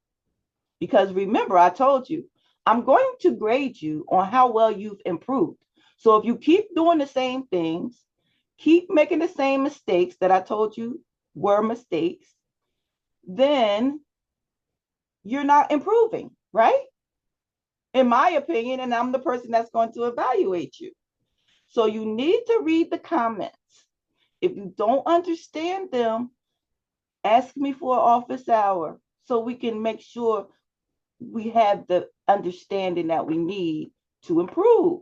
Because remember, I told you, I'm going to grade you on how well you've improved. So if you keep doing the same things, keep making the same mistakes that I told you were mistakes, then you're not improving, right? In my opinion, and I'm the person that's going to evaluate you. So you need to read the comments. If you don't understand them, ask me for an office hour so we can make sure we have the understanding that we need to improve,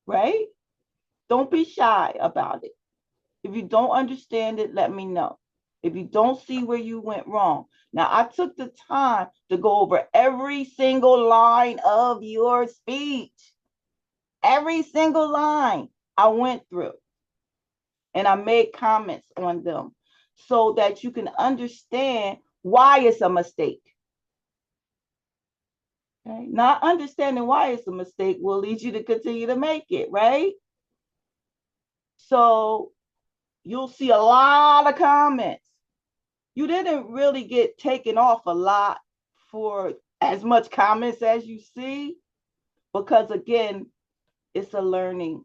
right? Don't be shy about it. If you don't understand it, let me know. If you don't see where you went wrong. Now, I took the time to go over every single line of your speech. Every single line I went through. And I made comments on them so that you can understand why it's a mistake. Okay? Not understanding why it's a mistake will lead you to continue to make it, right? So you'll see a lot of comments. You didn't really get taken off a lot for as much comments as you see, because again, it's a learning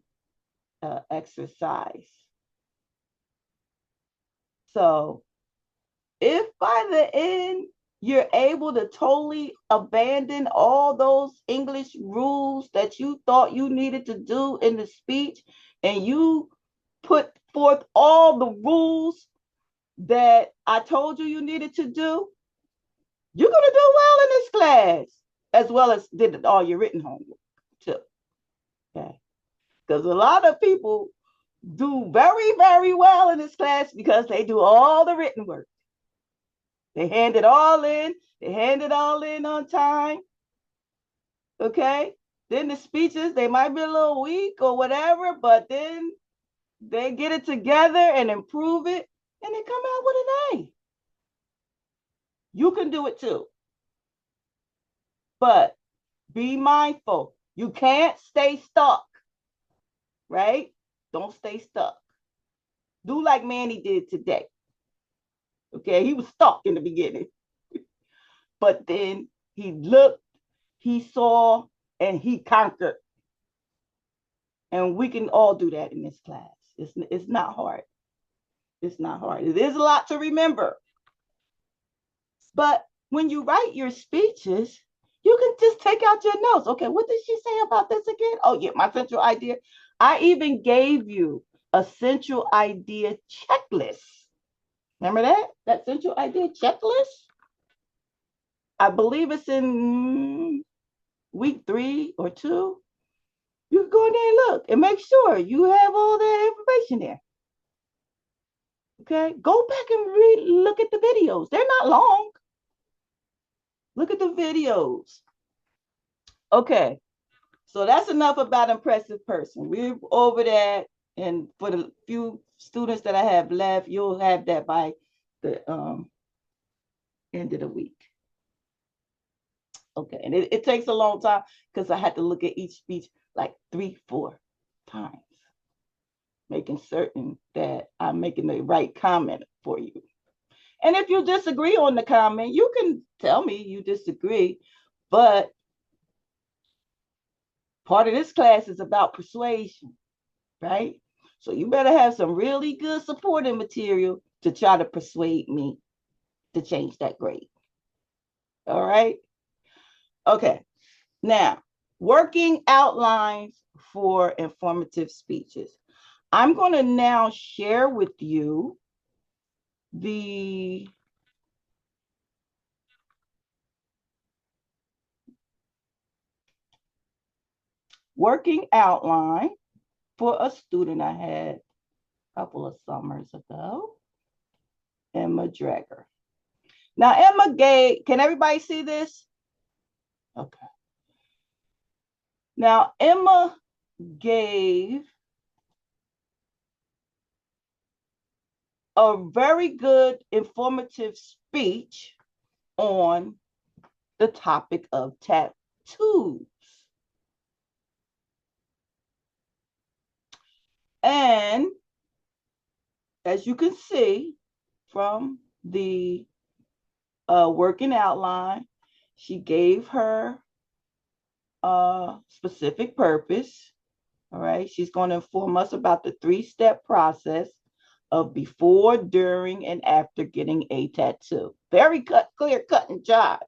exercise. So if by the end you're able to totally abandon all those English rules that you thought you needed to do in the speech, and you put forth all the rules that I told you needed to do, you're going to do well in this class, as well as did all your written homework too. Okay. Because a lot of people do very, very well in this class because they do all the written work. They hand it all in. They hand it all in on time. Okay. Then the speeches, they might be a little weak or whatever, but then they get it together and improve it, and they come out with an A. You can do it too. But be mindful. You can't stay stuck, right? Don't stay stuck. Do like Manny did today. Okay. He was stuck in the beginning, but then he looked, he saw, and he conquered. And we can all do that in this class. It's not hard. It's not hard. It is a lot to remember. But when you write your speeches, You can just take out your notes. Okay, what did she say about this again? Oh, yeah, my central idea. I even gave you a central idea checklist. Remember that? That central idea checklist? I believe it's in week 3 or 2. You can go in there and look and make sure you have all that information there. Okay, go back and look at the videos. They're not long. Look at the videos. Okay, so that's enough about impressive person. We're over that, and for the few students that I have left, you'll have that by the end of the week. Okay, and it takes a long time because I had to look at each speech like 3-4 times, making certain that I'm making the right comment for you. And if you disagree on the comment, you can tell me you disagree, but part of this class is about persuasion, right? So you better have some really good supporting material to try to persuade me to change that grade. All right? Okay. Now, working outlines for informative speeches. I'm going to now share with you the working outline for a student I had a couple of summers ago, Emma Dreger. Now, Emma gave, can everybody see this? Okay. Now, Emma gave a very good informative speech on the topic of tattoos. And as you can see from the working outline, she gave her specific purpose. All right, she's going to inform us about the 3-step process of before, during, and after getting a tattoo. Very clear cut and job.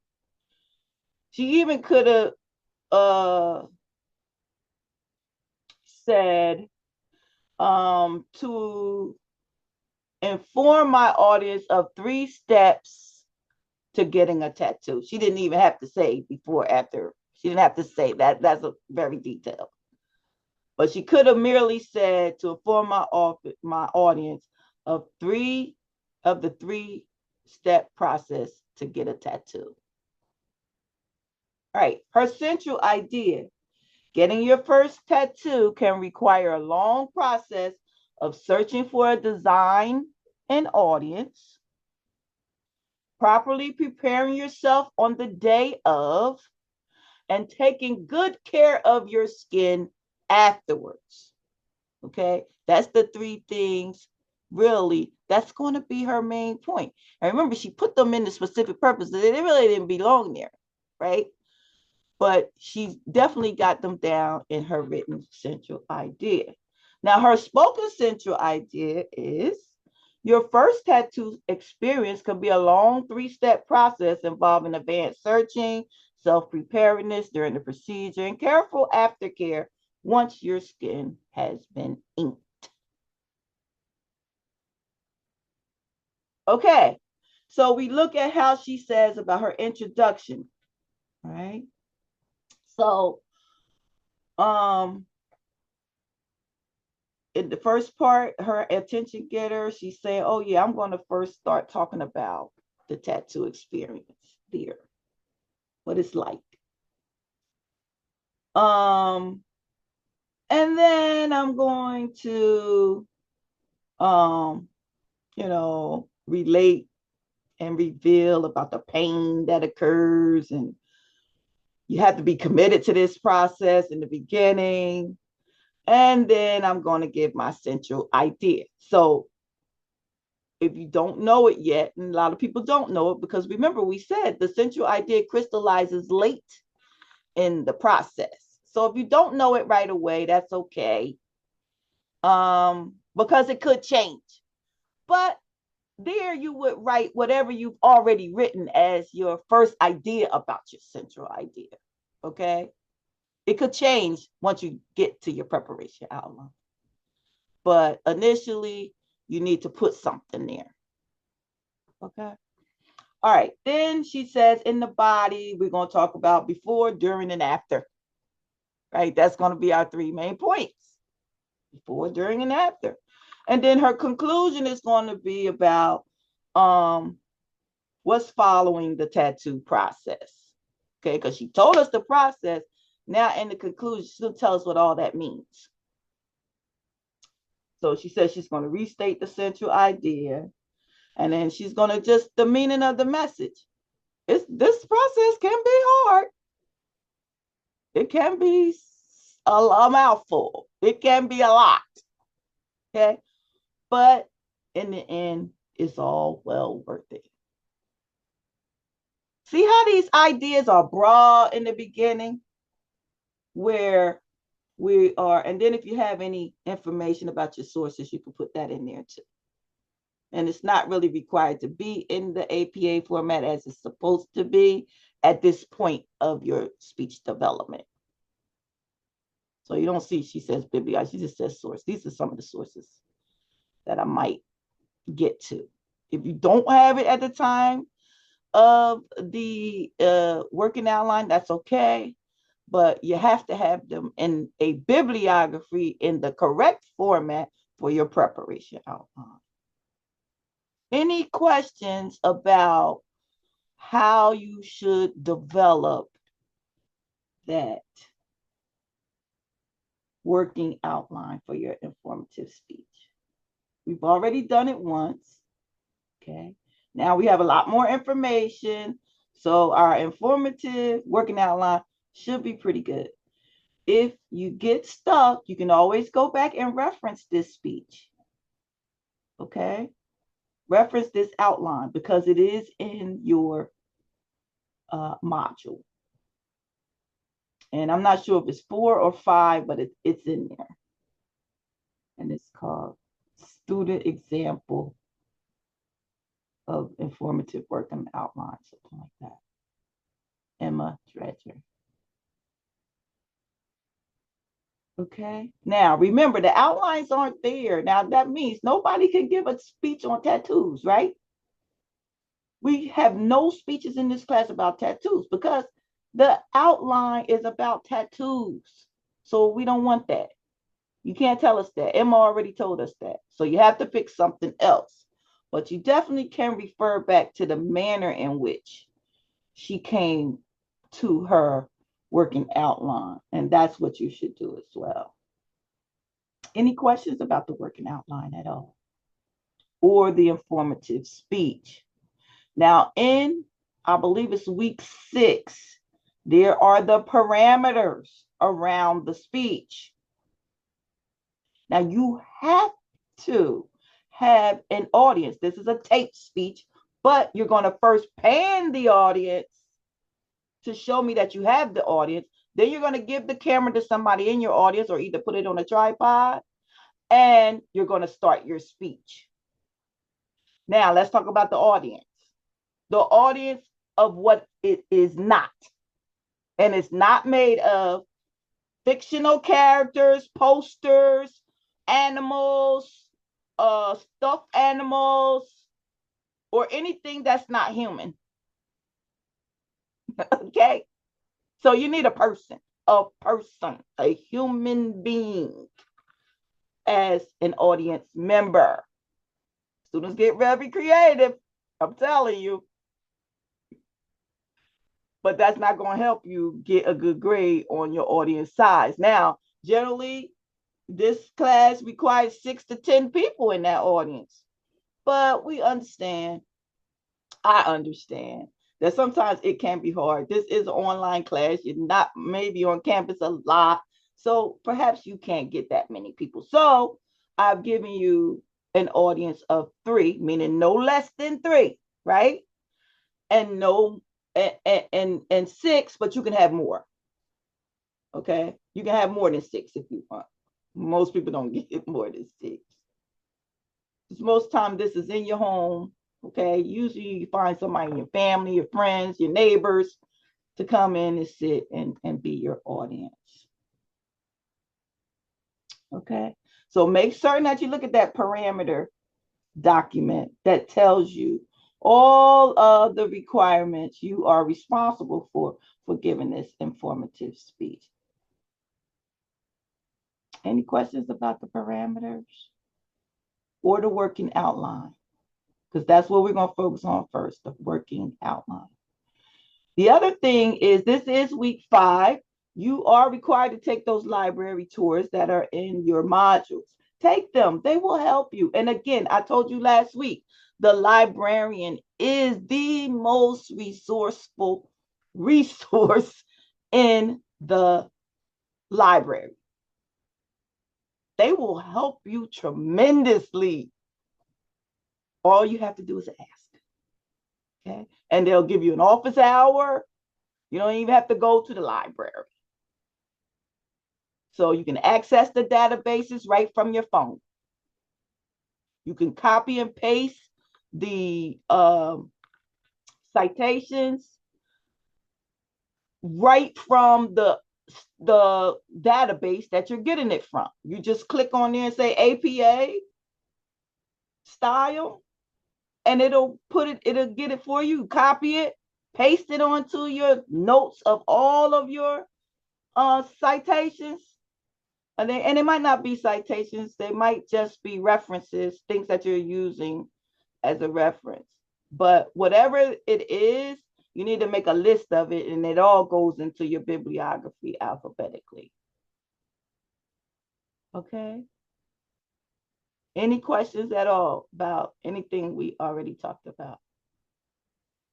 She even could have said to inform my audience of 3 steps to getting a tattoo. She didn't even have to say before, after. She didn't have to say that. That's a very detailed. But she could have merely said to inform my audience of the 3-step process to get a tattoo. All right, her central idea. Getting your first tattoo can require a long process of searching for a design and audience, properly preparing yourself on the day of, and taking good care of your skin afterwards. Okay, that's the 3 things really that's going to be her main point. And remember, she put them in the specific purpose. They really didn't belong there, right? But she's definitely got them down in her written central idea. Now, her spoken central idea is your first tattoo experience could be a long 3-step process involving advanced searching, self-preparedness during the procedure, and careful aftercare once your skin has been inked. Okay, so we look at how she says about her introduction, right? So, in the first part, her attention getter, she's saying, oh yeah, I'm going to first start talking about the tattoo experience there, what it's like. And then I'm going to, relate and reveal about the pain that occurs, and you have to be committed to this process in the beginning. And then I'm going to give my central idea. So if you don't know it yet, and a lot of people don't know it, because remember we said the central idea crystallizes late in the process. So if you don't know it right away, that's okay, because it could change. But there you would write whatever you've already written as your first idea about your central idea. Okay. It could change once you get to your preparation outline. But initially, you need to put something there. Okay. All right. Then she says in the body, we're going to talk about before, during, and after. Right. That's going to be our 3 main points: before, during, and after. And then her conclusion is going to be about what's following the tattoo process. Okay. Because she told us the process. Now, in the conclusion, she'll tell us what all that means. So she says she's going to restate the central idea, and then she's going to just the meaning of the message. This process can be hard. It can be a mouthful. It can be a lot. Okay. But in the end, it's all well worth it. See how these ideas are broad in the beginning, where we are, and then if you have any information about your sources, you can put that in there too. And it's not really required to be in the APA format as it's supposed to be at this point of your speech development. So you don't see she says bibliography, she just says source. These are some of the sources that I might get to. If you don't have it at the time of the working outline, that's okay. But you have to have them in a bibliography in the correct format for your preparation outline. Any questions about how you should develop that working outline for your informative speech? We've already done it once. Okay. Now we have a lot more information. So our informative working outline should be pretty good. If you get stuck, you can always go back and reference this speech. Okay. Reference this outline because it is in your module. And I'm not sure if it's 4 or 5, but it's in there. And it's called Student Example of Informative Working Outline, something like that. Emma Dredger. Okay. Now, remember, the outlines aren't there. Now, that means nobody can give a speech on tattoos, right? We have no speeches in this class about tattoos because the outline is about tattoos. So we don't want that. You can't tell us that. Emma already told us that. So you have to pick something else. But you definitely can refer back to the manner in which she came to her working outline. And that's what you should do as well. Any questions about the working outline at all? Or the informative speech? Now, I believe it's week 6, there are the parameters around the speech. Now, you have to have an audience. This is a taped speech, but you're going to first pan the audience to show me that you have the audience. Then you're going to give the camera to somebody in your audience or either put it on a tripod, and you're going to start your speech. Now, let's talk about the audience. The audience of what it is not. And it's not made of fictional characters, posters, animals, stuffed animals, or anything that's not human. Okay? So you need a person, a human being as an audience member. Students get very creative, I'm telling you. But that's not going to help you get a good grade on your audience size. Now, generally, this class requires 6 to 10 people in that audience. But we understand, I understand that sometimes it can be hard. This is an online class. You're not maybe on campus a lot. So perhaps you can't get that many people. So I've given you an audience of 3, meaning no less than 3, right? And no and 6, but you can have more. Okay, you can have more than 6 if you want. Most people don't get more than 6. Most time this is in your home. Okay. Usually you find somebody in your family, your friends, your neighbors to come in and sit and be your audience. Okay. So make certain that you look at that parameter document that tells you all of the requirements you are responsible for giving this informative speech. Any questions about the parameters or the working outline? Because that's what we're going to focus on first, the working outline. The other thing is this is week 5. You are required to take those library tours that are in your modules. Take them. They will help you. And again, I told you last week, the librarian is the most resourceful resource in the library. They will help you tremendously. All you have to do is ask. Okay? And they'll give you an office hour. You don't even have to go to the library. So you can access the databases right from your phone. You can copy and paste the citations right from the database that you're getting it from. You just click on there and say APA style, and it'll get it for you. Copy it, paste it onto your notes of all of your citations. And it might not be citations, they might just be references, things that you're using as a reference. But whatever it is, you need to make a list of it, and it all goes into your bibliography alphabetically. Okay? Any questions at all about anything we already talked about?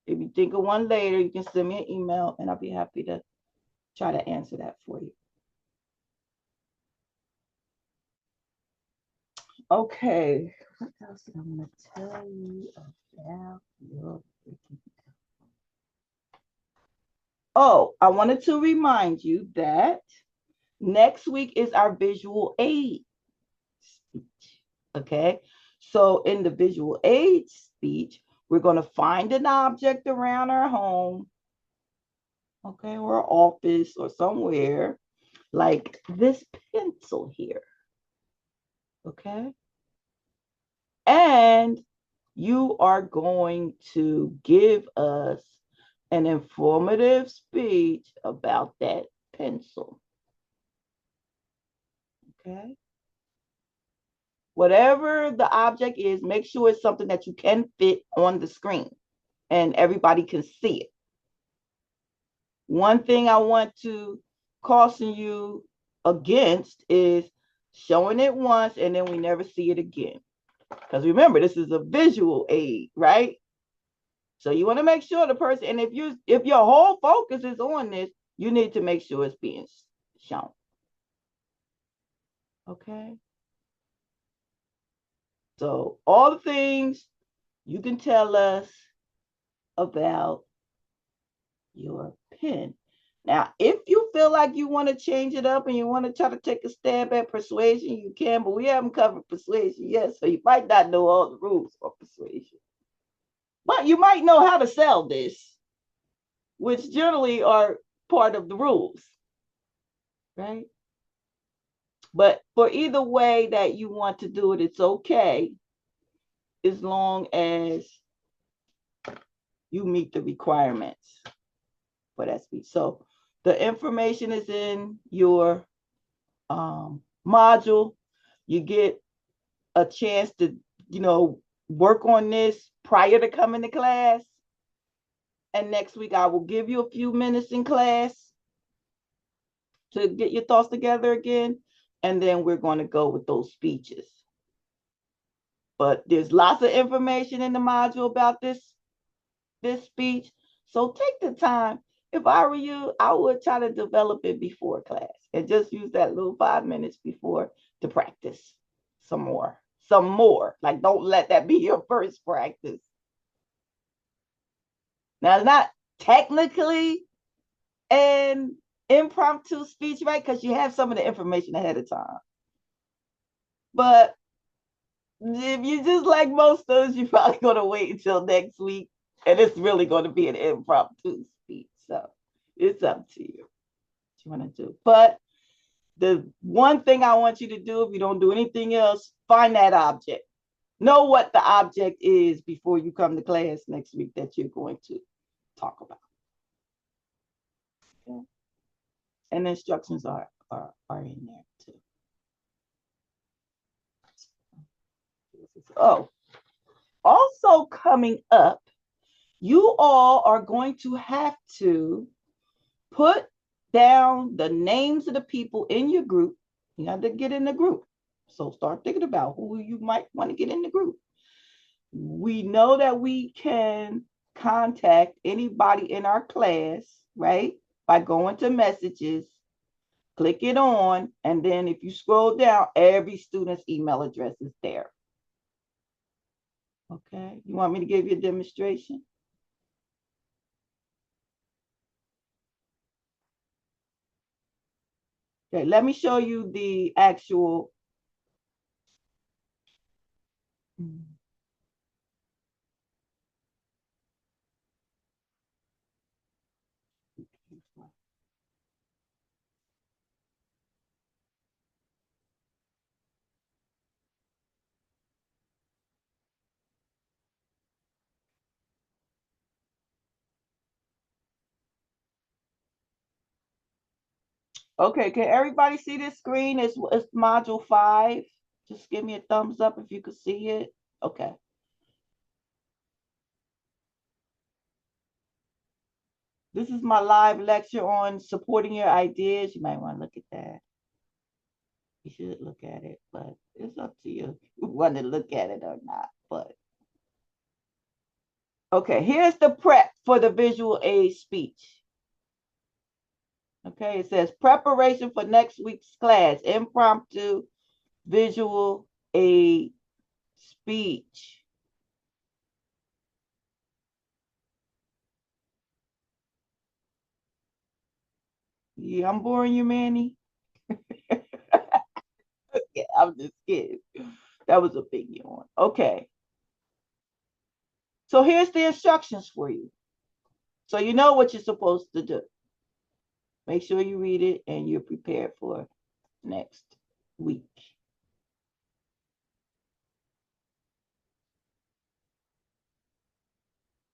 If you think of one later, you can send me an email, and I'll be happy to try to answer that for you. Okay, what else did I want to tell you about your freaking? Oh, I wanted to remind you that next week is our visual aid speech. Okay, so in the visual aid speech, we're going to find an object around our home, okay, or office or somewhere, like this pencil here. Okay, and you are going to give us an informative speech about that pencil. Okay. Whatever the object is, make sure it's something that you can fit on the screen and everybody can see it. One thing I want to caution you against is showing it once and then we never see it again. Because remember, this is a visual aid, right? So you want to make sure the person, and if your whole focus is on this, you need to make sure it's being shown. Okay. So all the things you can tell us about your pen. Now, if you feel like you want to change it up and you want to try to take a stab at persuasion, you can, but we haven't covered persuasion yet, so you might not know all the rules of persuasion. But you might know how to sell this, which generally are part of the rules, right? But for either way that you want to do it, it's okay, as long as you meet the requirements for that speech. So the information is in your module. You get a chance to, work on this prior to coming to class. And next week, I will give you a few minutes in class to get your thoughts together again. And then we're going to go with those speeches. But there's lots of information in the module about this speech. So take the time. If I were you, I would try to develop it before class and just use that little 5 minutes before to practice some more. Like, don't let that be your first practice. Now, it's not technically an impromptu speech, right? Because you have some of the information ahead of time. But if you just like most of us, you're probably going to wait until next week. And it's really going to be an impromptu speech. So it's up to you what you want to do. But the one thing I want you to do, if you don't do anything else, find that object. Know what the object is before you come to class next week that you're going to talk about. Okay? And the instructions are in there too. Oh, also coming up, you all are going to have to put down the names of the people in your group. You have to get in the group. So start thinking about who you might want to get in the group. We know that we can contact anybody in our class, right? By going to messages, click it on, and then if you scroll down, every student's email address is there. Okay, you want me to give you a demonstration? Okay, let me show you the actual. Okay, can everybody see this screen? It's module 5. Just give me a thumbs up if you can see it. Okay. This is my live lecture on supporting your ideas. You might want to look at that. You should look at it, but it's up to you if you want to look at it or not. But okay, here's the prep for the visual aid speech. Okay, it says preparation for next week's class, impromptu visual aid speech. Yeah, I'm boring you, Manny. Okay, I'm just kidding. That was a big yawn. Okay. So here's the instructions for you. So you know what you're supposed to do. Make sure you read it and you're prepared for next week.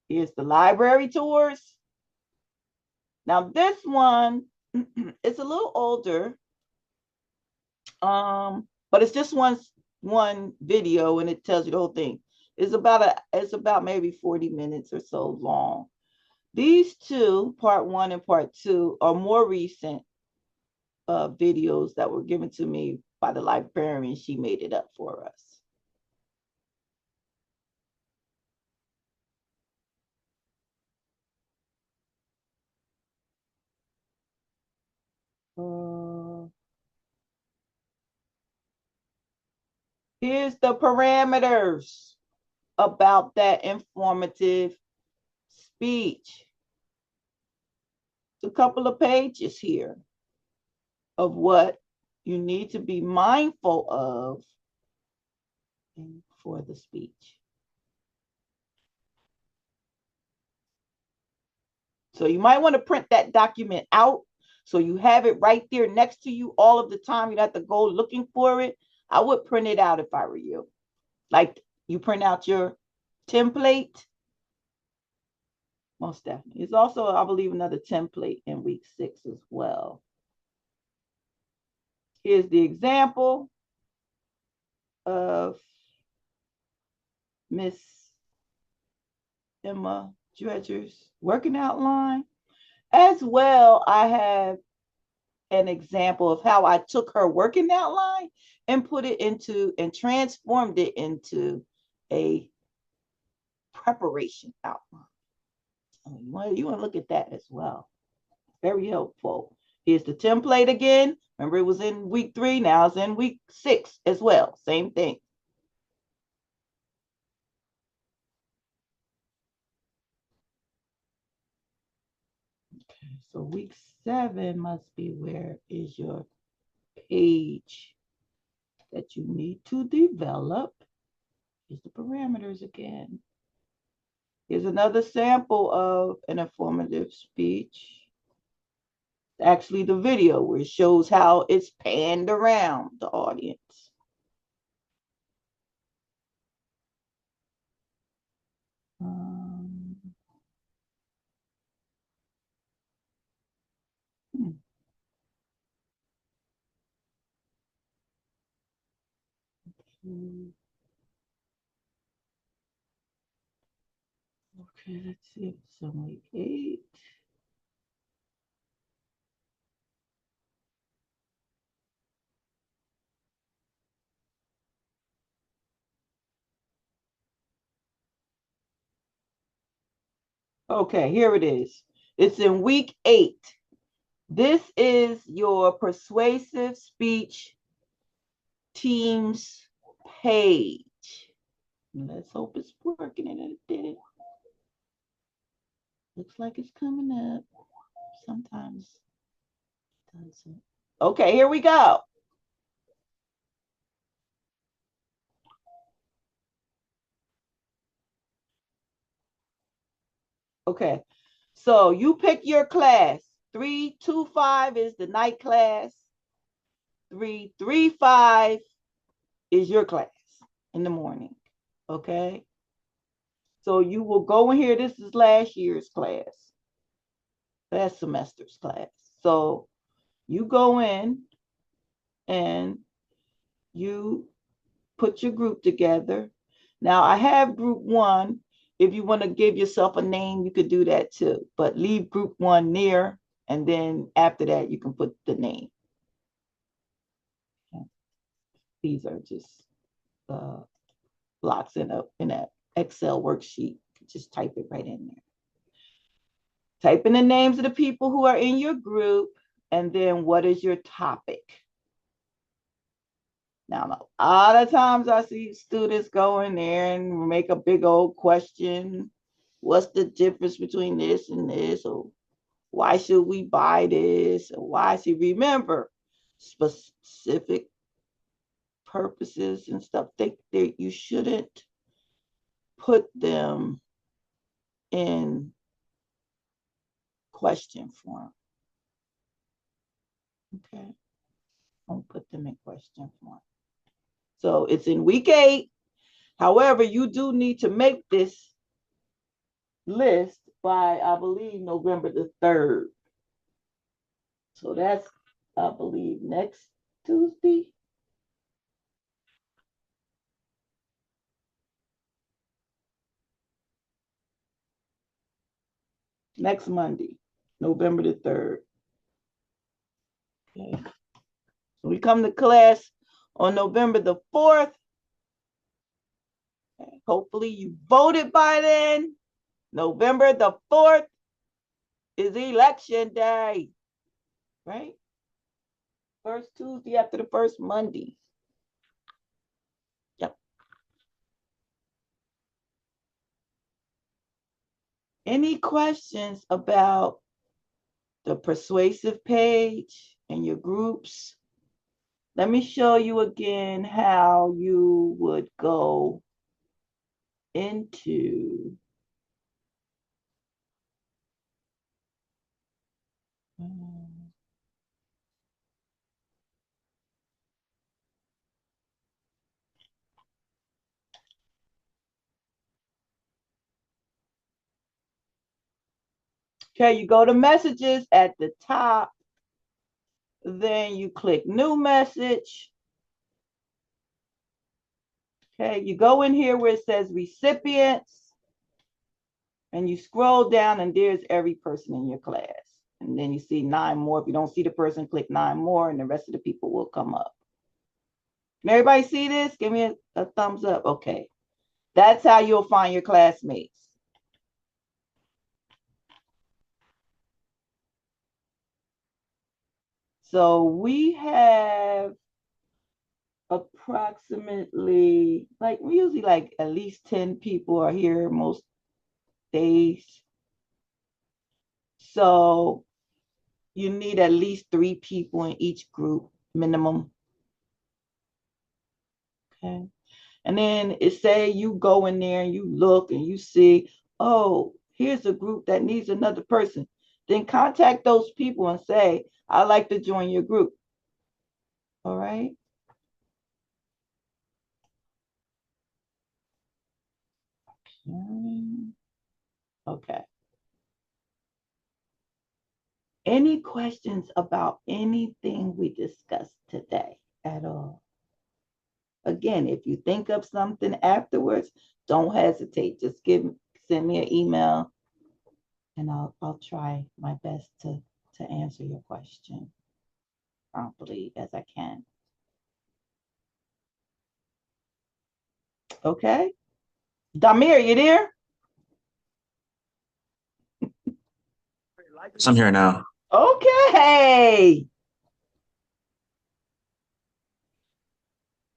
Here's the library tours. Now this one, it's a little older, but it's just one video and it tells you the whole thing. It's about maybe 40 minutes or so long. These two, part 1 and part 2, are more recent videos that were given to me by the librarian. She made it up for us. Here's the parameters about that informative speech. It's a couple of pages here of what you need to be mindful of for the speech. So you might want to print that document out so you have it right there next to you all of the time. You don't have to go looking for it. I would print it out if I were you. Like you print out your template. Most definitely. There's also, I believe, another template in week 6 as well. Here's the example of Miss Emma Dredger's working outline. As well, I have an example of how I took her working outline and put it into and transformed it into a preparation outline. You want to look at that as well. Very helpful. Here's the template again. Remember, it was in week 3. Now it's in week 6 as well. Same thing. Okay, so week 7 must be where is your page that you need to develop. Here's the parameters again. Here's another sample of an informative speech. Actually, the video where it shows how it's panned around the audience. Okay, let's see if it's on week 8. Okay, here it is. It's in week 8. This is your persuasive speech team's page. Let's hope it's working, and it did. Looks like it's coming up. Sometimes it doesn't. Okay, here we go. Okay, so you pick your class. 325 is the night class. 335 is your class in the morning. Okay, so you will go in here. This is last year's class, last semester's class. So you go in and you put your group together. Now I have group 1. If you want to give yourself a name, you could do that too, but leave group 1 near, and then after that, you can put the name. Okay. These are just blocks in an Excel worksheet. Just type it right in there. Type in the names of the people who are in your group, and then what is your topic? Now, a lot of times I see students go in there and make a big old question. What's the difference between this and this? Or why should we buy this? Or why should we remember specific purposes and stuff? You shouldn't put them in question form. Okay. Don't put them in question form. So it's in week 8. However, you do need to make this list by, I believe, November the 3rd. So that's, I believe, next Tuesday. Next Monday, November the 3rd. Okay. So we come to class on November the 4th. Okay. Hopefully you voted by then. November the 4th is election day, right? First Tuesday after the first Monday. Yep. Any questions about the persuasive page and your groups? Let me show you again how you would go into okay, you go to messages at the top, then you click new message. Okay, you go in here where it says recipients, and you scroll down, and there's every person in your class. And then you see 9 more. If you don't see the person, click 9 more, and the rest of the people will come up. Can everybody see this? Give me a thumbs up. Okay. That's how you'll find your classmates. So we have approximately, like, usually like at least 10 people are here most days. So you need at least 3 people in each group minimum. Okay. And then it say you go in there and you look and you see, oh, here's a group that needs another person. Then contact those people and say, I'd like to join your group. All right. Okay. Any questions about anything we discussed today at all? Again, if you think of something afterwards, don't hesitate. Just send me an email and I'll try my best to answer your question promptly as I can. Okay. Damir, you there? I'm here now. Okay.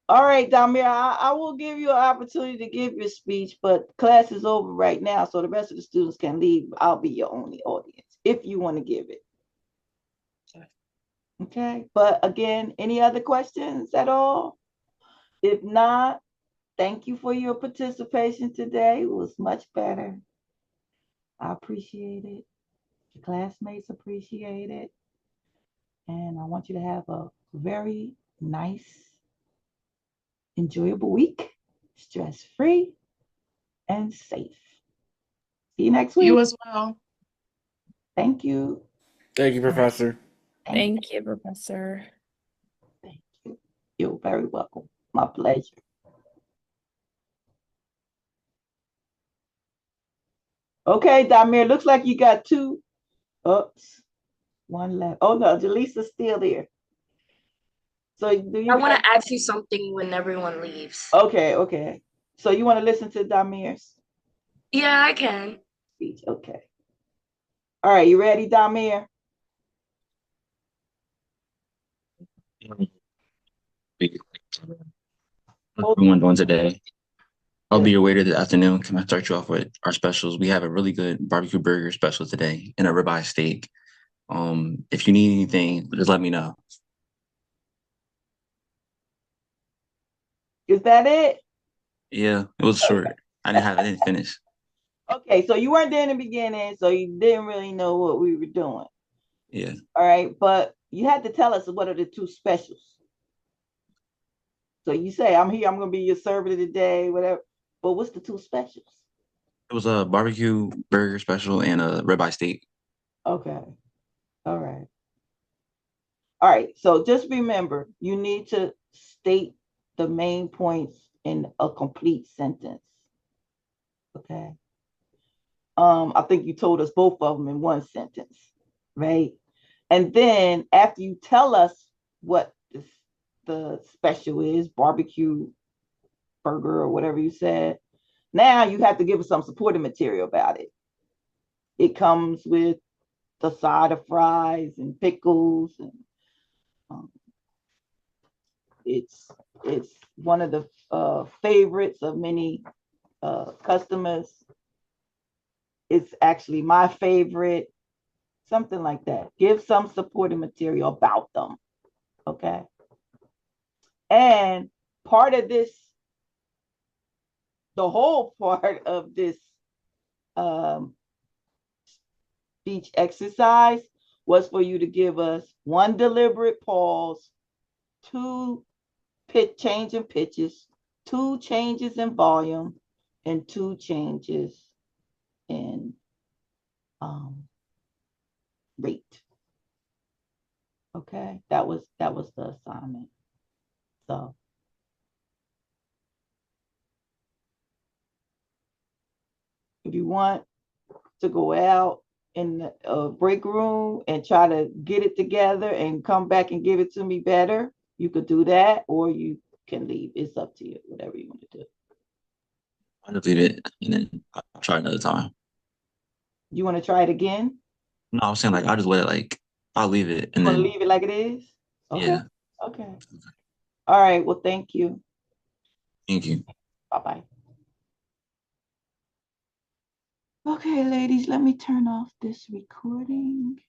All right, Damir, I will give you an opportunity to give your speech, but class is over right now, so the rest of the students can leave. I'll be your only audience if you want to give it. Okay, but again, any other questions at all? If not, thank you for your participation today. It was much better. I appreciate it. Your classmates appreciate it. And I want you to have a very nice, enjoyable week, stress-free and safe. See you next week. You as well. Thank you. Thank you, Professor. Thank you, Professor. Thank you. You're very welcome. My pleasure. Okay, Damir, looks like you got two. Oops, one left. Oh no, Jaleesa's still there. So do you I want to ask you something when everyone leaves. Okay. So you want to listen to Damir's Yeah, I can. speech? Okay. All right, you ready, Damir? How's everyone doing today? I'll be your waiter this afternoon. Can I start you off with our specials? We have a really good barbecue burger special today and a ribeye steak. If you need anything, just let me know. Is that it? Yeah, it was short. I didn't finish. Okay, so you weren't there in the beginning, so you didn't really know what we were doing. Yeah. All right, but you had to tell us what are the two specials. So you say, I'm here, I'm gonna be your server today, whatever. But what's the two specials? It was a barbecue burger special and a ribeye steak. Okay. All right. All right. So just remember, you need to state the main points in a complete sentence. Okay. I think you told us both of them in one sentence, right? And then after you tell us what the special is, barbecue burger or whatever you said, now you have to give us some supporting material about it. It comes with the side of fries and pickles, and um, it's one of the favorites of many customers. It's actually my favorite, something like that. Give some supporting material about them, okay? And part of this, the whole part of this um, speech exercise was for you to give us one deliberate pause, two change in pitches, two changes in volume, and two changes in rate. Okay, that was the assignment. So if you want to go out in the break room and try to get it together and come back and give it to me better, you could do that, or you can leave. It's up to you, whatever you want to do. I'll just leave it and then I'll try another time. You want to try it again? No, I was saying like I'll just let it I'll leave it and You want to then leave it like it is? Okay. yeah. Okay. All right. Well, thank you. Thank you. Bye-bye. Okay, ladies, let me turn off this recording.